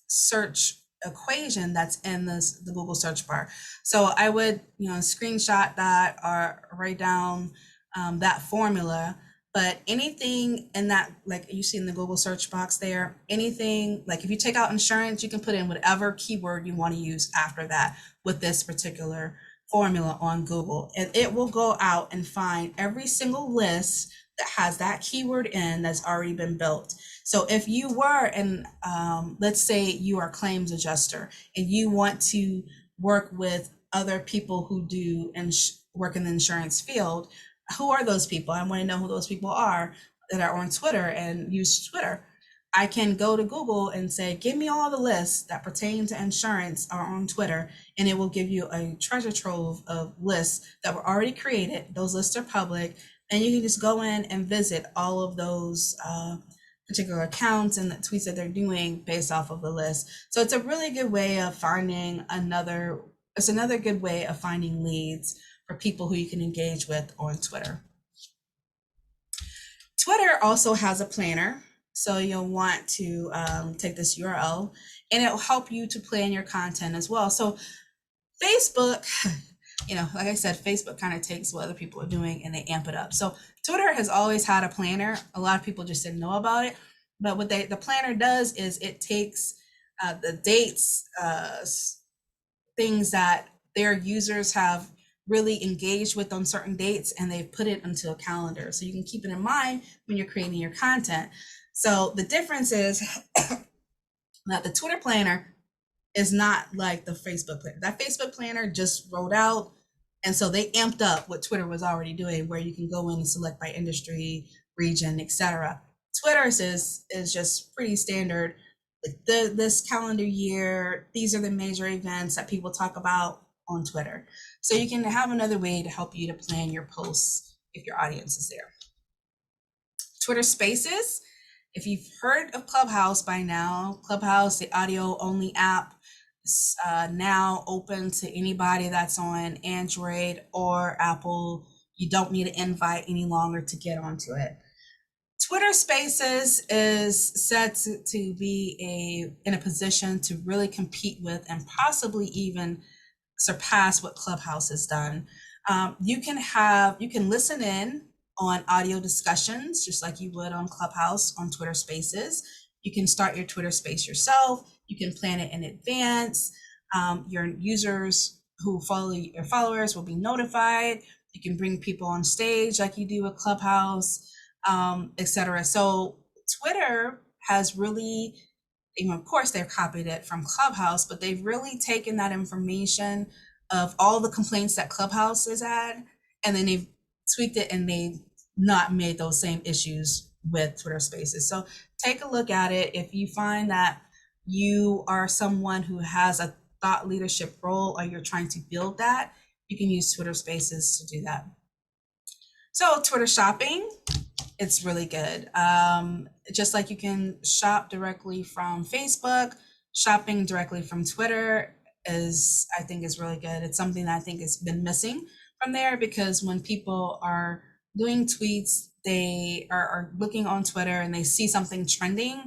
search equation that's in the Google search bar. So I would, screenshot that or write down that formula. But anything in that, like you see in the Google search box there, anything, like if you take out insurance, you can put in whatever keyword you want to use after that with this particular formula on Google, and it will go out and find every single list that has that keyword in that's already been built. So if you were in, let's say you are a claims adjuster and you want to work with other people who do work in the insurance field, who are those people? I want to know who those people are that are on Twitter and use Twitter. I can go to Google and say, give me all the lists that pertain to insurance are on Twitter, and it will give you a treasure trove of lists that were already created. Those lists are public, and you can just go in and visit all of those particular accounts and the tweets that they're doing based off of the list. So it's a really good way of finding another good way of finding leads for people who you can engage with on Twitter. Twitter also has a planner. So you'll want to take this URL and it'll help you to plan your content as well. So Facebook, like I said, Facebook kind of takes what other people are doing and they amp it up. So Twitter has always had a planner. A lot of people just didn't know about it. But what the planner does is it takes the dates, things that their users have really engaged with on certain dates, and they've put it into a calendar. So you can keep it in mind when you're creating your content. So the difference is that the Twitter planner is not like the Facebook planner. That Facebook planner just rolled out. And so they amped up what Twitter was already doing, where you can go in and select by industry, region, etc. Twitter's is just pretty standard. This calendar year, these are the major events that people talk about on Twitter. So you can have another way to help you to plan your posts if your audience is there. Twitter Spaces. If you've heard of Clubhouse by now, Clubhouse, the audio only app, is now open to anybody that's on Android or Apple. You don't need an invite any longer to get onto it. Twitter Spaces is set to be in a position to really compete with and possibly even surpass what Clubhouse has done. You can listen in on audio discussions, just like you would on Clubhouse on Twitter Spaces. You can start your Twitter Space yourself. You can plan it in advance. Your users who follow your followers will be notified. You can bring people on stage like you do with Clubhouse, etc. So Twitter has really, of course, they've copied it from Clubhouse, but they've really taken that information of all the complaints that Clubhouse has had, and then they've tweaked it and they've not made those same issues with Twitter Spaces. So take a look at it. If you find that you are someone who has a thought leadership role or you're trying to build that, you can use Twitter Spaces to do that. So Twitter shopping, it's really good. Just like you can shop directly from Facebook, shopping directly from Twitter I think is really good. It's something that I think has been missing from there, because when people are doing tweets, they are looking on Twitter and they see something trending,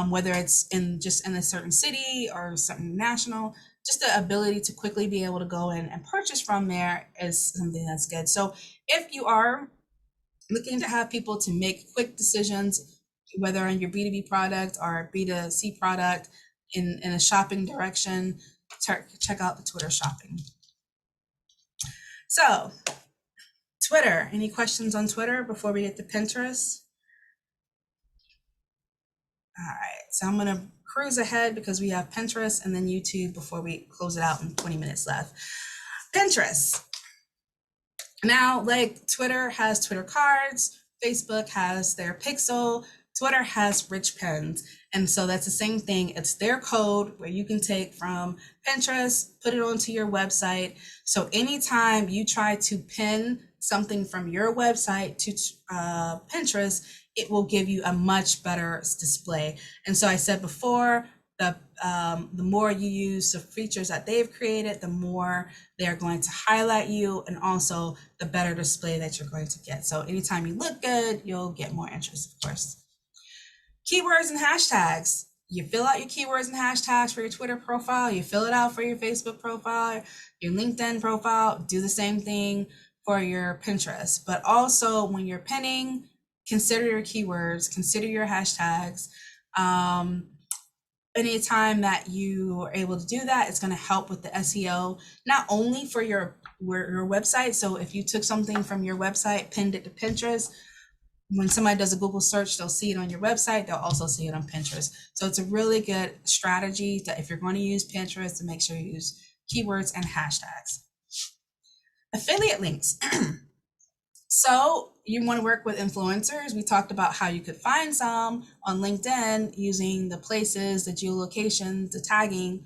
whether it's in a certain city or something national, just the ability to quickly be able to go in and purchase from there is something that's good. So if you are looking to have people to make quick decisions, whether on your B2B product or B2C product in a shopping direction, check out the Twitter shopping. So Twitter, any questions on Twitter before we get to Pinterest? All right, so I'm gonna cruise ahead because we have Pinterest and then YouTube before we close it out in 20 minutes left. Pinterest. Now, like Twitter has Twitter cards, Facebook has their pixel, Twitter has rich pins. And so that's the same thing. It's their code where you can take from Pinterest, put it onto your website. So anytime you try to pin something from your website to Pinterest, it will give you a much better display. And so I said before, the more you use the features that they've created, the more they're going to highlight you, and also the better display that you're going to get. So anytime you look good, you'll get more interest, of course. Keywords and hashtags. You fill out your keywords and hashtags for your Twitter profile. You fill it out for your Facebook profile, your LinkedIn profile. Do the same thing for your Pinterest. But also when you're pinning, consider your keywords, consider your hashtags. Anytime that you are able to do that, it's going to help with the SEO, not only for your your website. So if you took something from your website, pinned it to Pinterest, when somebody does a Google search, they'll see it on your website. They'll also see it on Pinterest. So it's a really good strategy that if you're going to use Pinterest, to make sure you use keywords and hashtags. Affiliate links. So you want to work with influencers. We talked about how you could find some on LinkedIn using the places, the geolocations, the tagging.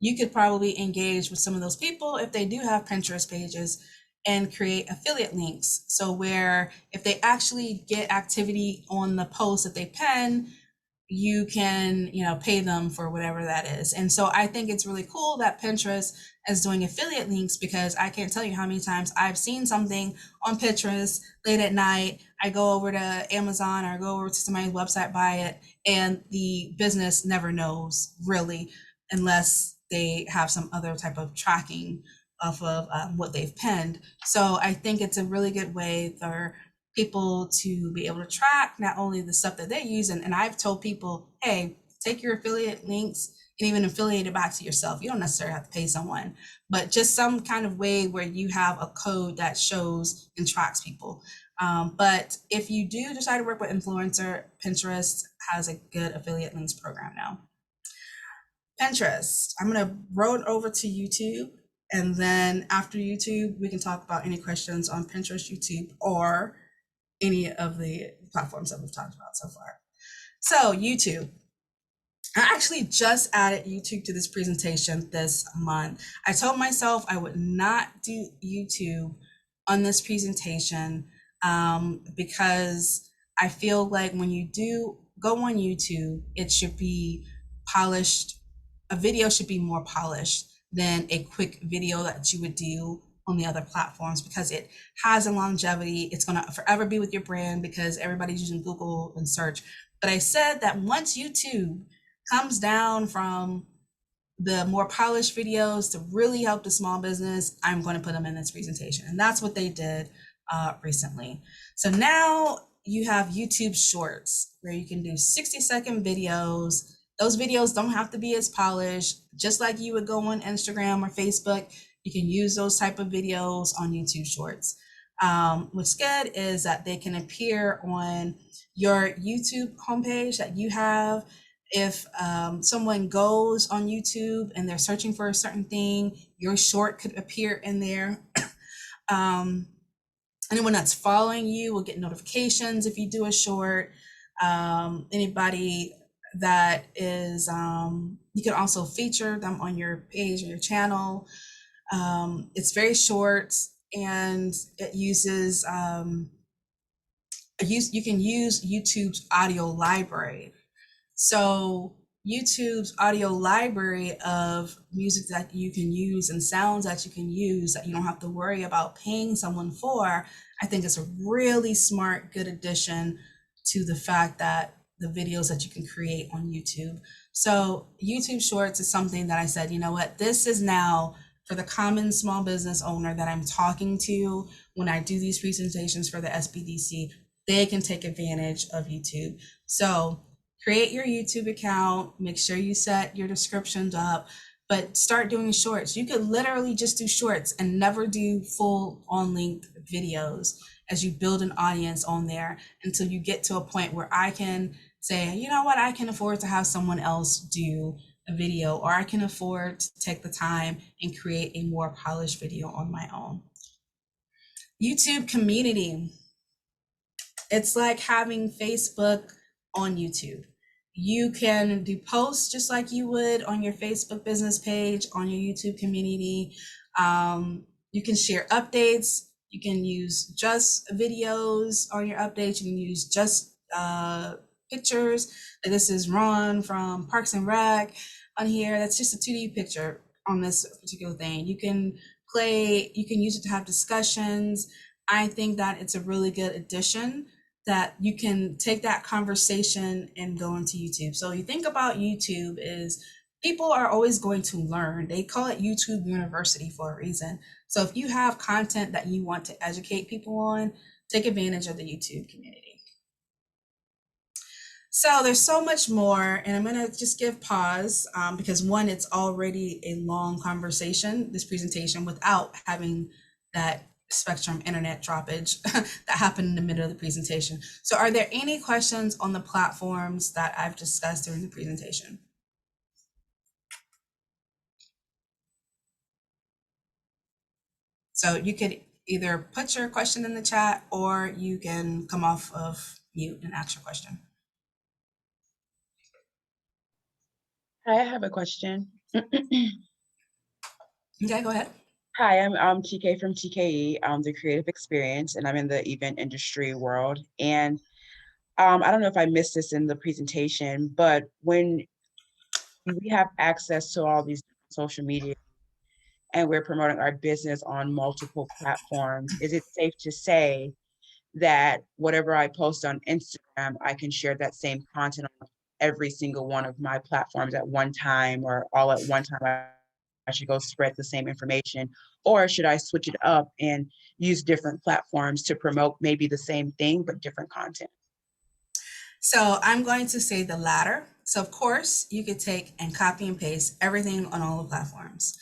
You could probably engage with some of those people if they do have Pinterest pages and create affiliate links. So where if they actually get activity on the post that they pin, you can, pay them for whatever that is. And so I think it's really cool that Pinterest is doing affiliate links, because I can't tell you how many times I've seen something on Pinterest late at night. I go over to Amazon or go over to somebody's website, buy it, and the business never knows really, unless they have some other type of tracking off of what they've pinned. So I think it's a really good way for people to be able to track not only the stuff that they use, and I've told people, hey, take your affiliate links and even affiliate it back to yourself. You don't necessarily have to pay someone, but just some kind of way where you have a code that shows and tracks people. But if you do decide to work with influencer, Pinterest has a good affiliate links program now. Pinterest, I'm going to roll it over to YouTube. And then after YouTube, we can talk about any questions on Pinterest, YouTube, or any of the platforms that we've talked about so far. So YouTube, I actually just added YouTube to this presentation this month. I told myself I would not do YouTube on this presentation because I feel like when you do go on YouTube, it should be polished. A video should be more polished than a quick video that you would do on the other platforms, because it has a longevity. It's going to forever be with your brand because everybody's using Google and search. But I said that once YouTube comes down from the more polished videos to really help the small business, I'm going to put them in this presentation. And that's what they did recently. So now you have YouTube Shorts, where you can do 60-second videos. Those videos don't have to be as polished, just like you would go on Instagram or Facebook. You can use those type of videos on YouTube Shorts. What's good is that they can appear on your YouTube homepage that you have. If someone goes on YouTube and they're searching for a certain thing, your short could appear in there. Anyone that's following you will get notifications if you do a short. Anybody that is, you can also feature them on your page or your channel. It's very short, and it uses, you can use YouTube's audio library. So YouTube's audio library of music that you can use and sounds that you can use that you don't have to worry about paying someone for, I think is a really smart, good addition to the fact that the videos that you can create on YouTube. So YouTube Shorts is something that I said, you know what, this is now for the common small business owner that I'm talking to when I do these presentations for the SBDC. They can take advantage of YouTube. So create your YouTube account, make sure you set your descriptions up, but start doing shorts. You could literally just do shorts and never do full on-length videos as you build an audience on there until you get to a point where I can say, you know what, I can afford to have someone else do a video, or I can afford to take the time and create a more polished video on my own. YouTube community. It's like having Facebook on YouTube. You can do posts just like you would on your Facebook business page, on your YouTube community. You can share updates. You can use just videos on your updates. You can use just pictures. Like this is Ron from Parks and Rec on here. That's just a 2D picture on this particular thing. You can use it to have discussions. I think that it's a really good addition, that you can take that conversation and go into YouTube. So you think about YouTube is people are always going to learn. They call it YouTube University for a reason. So if you have content that you want to educate people on, take advantage of the YouTube community. So there's so much more, and I'm gonna just give pause because one, it's already a long conversation, this presentation, without having that Spectrum internet droppage that happened in the middle of the presentation. So are there any questions on the platforms that I've discussed during the presentation? So you could either put your question in the chat or you can come off of mute and ask your question. Hi, I have a question. Okay, go ahead. Hi, I'm TK from TKE, the Creative Experience, and I'm in the event industry world. And I don't know if I missed this in the presentation, but when we have access to all these social media and we're promoting our business on multiple platforms, is it safe to say that whatever I post on Instagram, I can share that same content on every single one of my platforms at one time, or all at one time? I should go spread the same information, or should I switch it up and use different platforms to promote maybe the same thing but different content? So I'm going to say the latter. So of course you could take and copy and paste everything on all the platforms.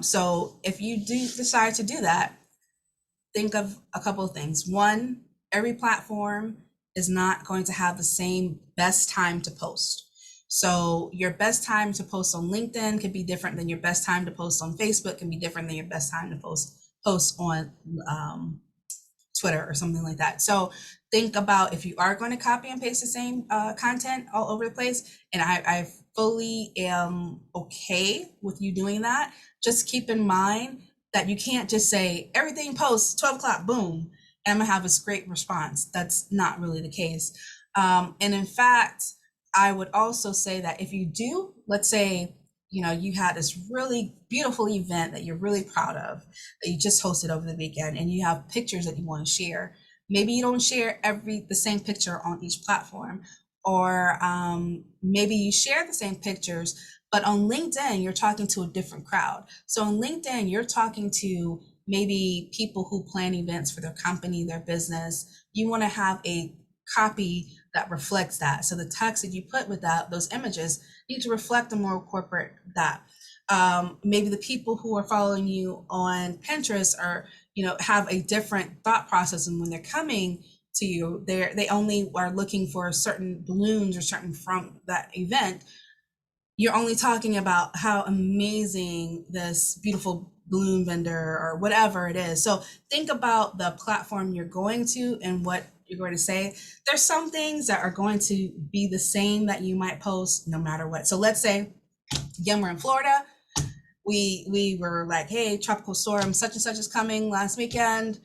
So if you do decide to do that, think of a couple of things. One, every platform is not going to have the same best time to post. So your best time to post on LinkedIn could be different than your best time to post on Facebook, can be different than your best time to post on Twitter or something like that. So think about if you are going to copy and paste the same content all over the place, and I fully am okay with you doing that. Just keep in mind that you can't just say everything posts 12 o'clock, boom, and I'm gonna have this great response. That's not really the case. And in fact, I would also say that if you do, let's say, you had this really beautiful event that you're really proud of, that you just hosted over the weekend, and you have pictures that you want to share. Maybe you don't share the same picture on each platform, or maybe you share the same pictures, but on LinkedIn, you're talking to a different crowd. So on LinkedIn, you're talking to maybe people who plan events for their company, their business. You want to have a copy that reflects that. So the text that you put with those images need to reflect a more corporate that. Maybe the people who are following you on Pinterest are, have a different thought process, and when they're coming to you, they only are looking for certain balloons or certain from that event. You're only talking about how amazing this beautiful balloon vendor or whatever it is. So think about the platform you're going to and what you're going to say. There's some things that are going to be the same that you might post no matter what. So let's say, again, we're in Florida. We were like, hey, tropical storm such and such is coming last weekend.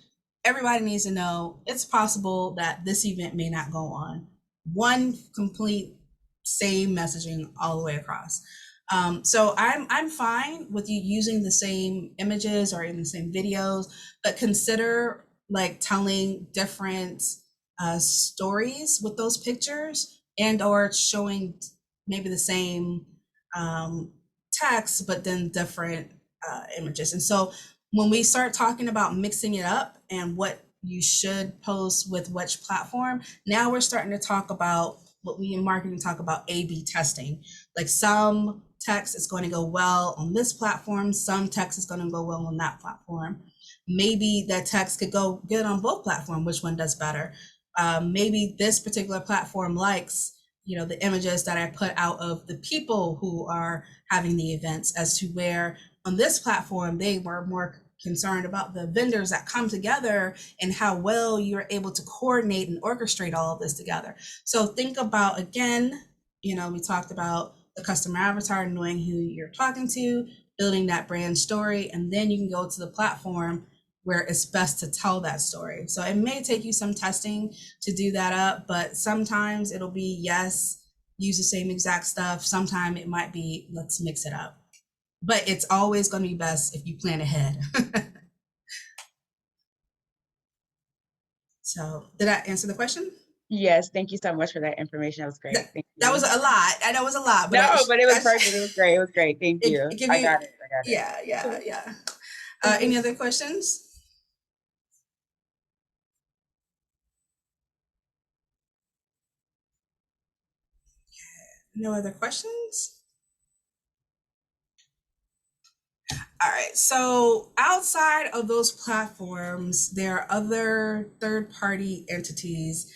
Everybody needs to know it's possible that this event may not go on. One complete same messaging all the way across. So I'm fine with you using the same images or even the same videos, but consider like telling different stories with those pictures, and or showing maybe the same text, but then different images. And so when we start talking about mixing it up and what you should post with which platform, now we're starting to talk about what we in marketing talk about A/B testing. Like some text is going to go well on this platform, some text is going to go well on that platform. Maybe that text could go good on both platforms. Which one does better? Maybe this particular platform likes, the images that I put out of the people who are having the events, as to where on this platform they were more concerned about the vendors that come together and how well you're able to coordinate and orchestrate all of this together. So think about, again, we talked about the customer avatar, knowing who you're talking to, building that brand story, and then you can go to the platform where it's best to tell that story. So it may take you some testing to do that up, but sometimes it'll be, yes, use the same exact stuff. Sometimes it might be, let's mix it up. But it's always going to be best if you plan ahead. So did that answer the question? Yes, thank you so much for that information. That was great. Thank you. That was a lot. I know it was a lot, but but it was perfect. It was great. It was great. Thank you. I got it. Yeah. Any other questions? No other questions? All right, so outside of those platforms, there are other third-party entities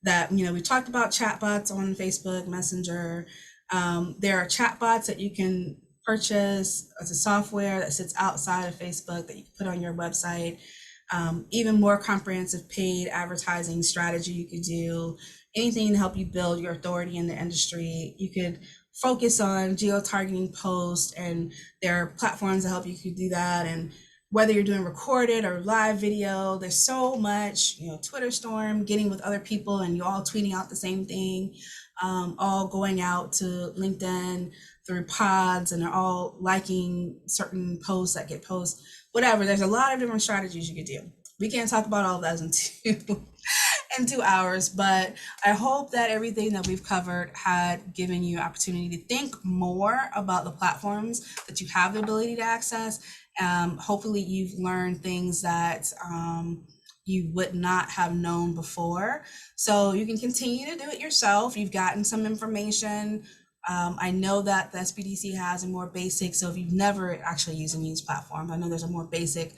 that, we talked about chatbots on Facebook Messenger. There are chatbots that you can purchase as a software that sits outside of Facebook that you can put on your website. Even more comprehensive paid advertising strategy you could do, anything to help you build your authority in the industry. You could focus on geo-targeting posts, and there are platforms that help you could do that. And whether you're doing recorded or live video, there's so much, Twitter storm, getting with other people and you all tweeting out the same thing, all going out to LinkedIn through pods, and they're all liking certain posts that get posted, whatever. There's a lot of different strategies you could do. We can't talk about all of those in 2 hours, but I hope that everything that we've covered had given you opportunity to think more about the platforms that you have the ability to access. Hopefully you've learned things that you would not have known before. So you can continue to do it yourself. You've gotten some information. I know that the SBDC has a more basic, so if you've never actually used any of these platforms, I know there's a more basic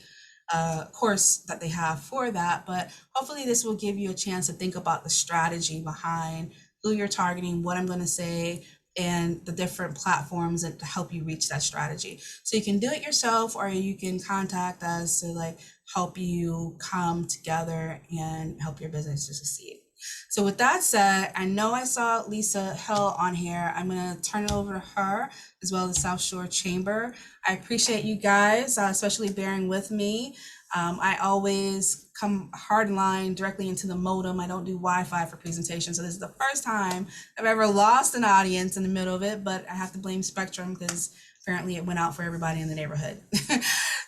course that they have for that, but hopefully this will give you a chance to think about the strategy behind who you're targeting, what I'm going to say, and the different platforms that to help you reach that strategy. So you can do it yourself, or you can contact us to help you come together and help your business to succeed. So with that said, I know I saw Lisa Hill on here. I'm going to turn it over to her, as well as South Shore Chamber. I appreciate you guys, especially bearing with me. I always come hardline directly into the modem. I don't do Wi-Fi for presentations. So this is the first time I've ever lost an audience in the middle of it, but I have to blame Spectrum because apparently it went out for everybody in the neighborhood.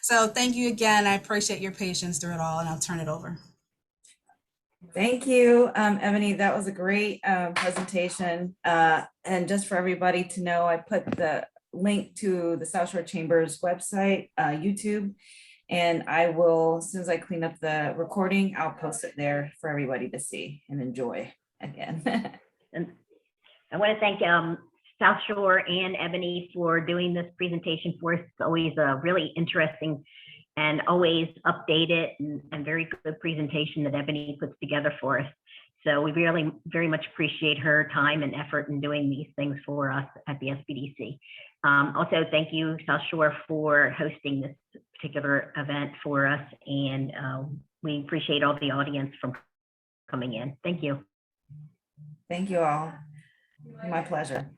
So thank you again. I appreciate your patience through it all, and I'll turn it over. Thank you, Ebony. That was a great presentation. And just for everybody to know, I put the link to the South Shore Chamber's website, YouTube, and I will, as soon as I clean up the recording, I'll post it there for everybody to see and enjoy again. And I want to thank South Shore and Ebony for doing this presentation for us. It's always a really interesting and always updated and very good presentation that Ebony puts together for us. So we really very much appreciate her time and effort in doing these things for us at the SBDC. Also, thank you, South Shore, for hosting this particular event for us. And we appreciate all the audience from coming in. Thank you. Thank you all. My pleasure.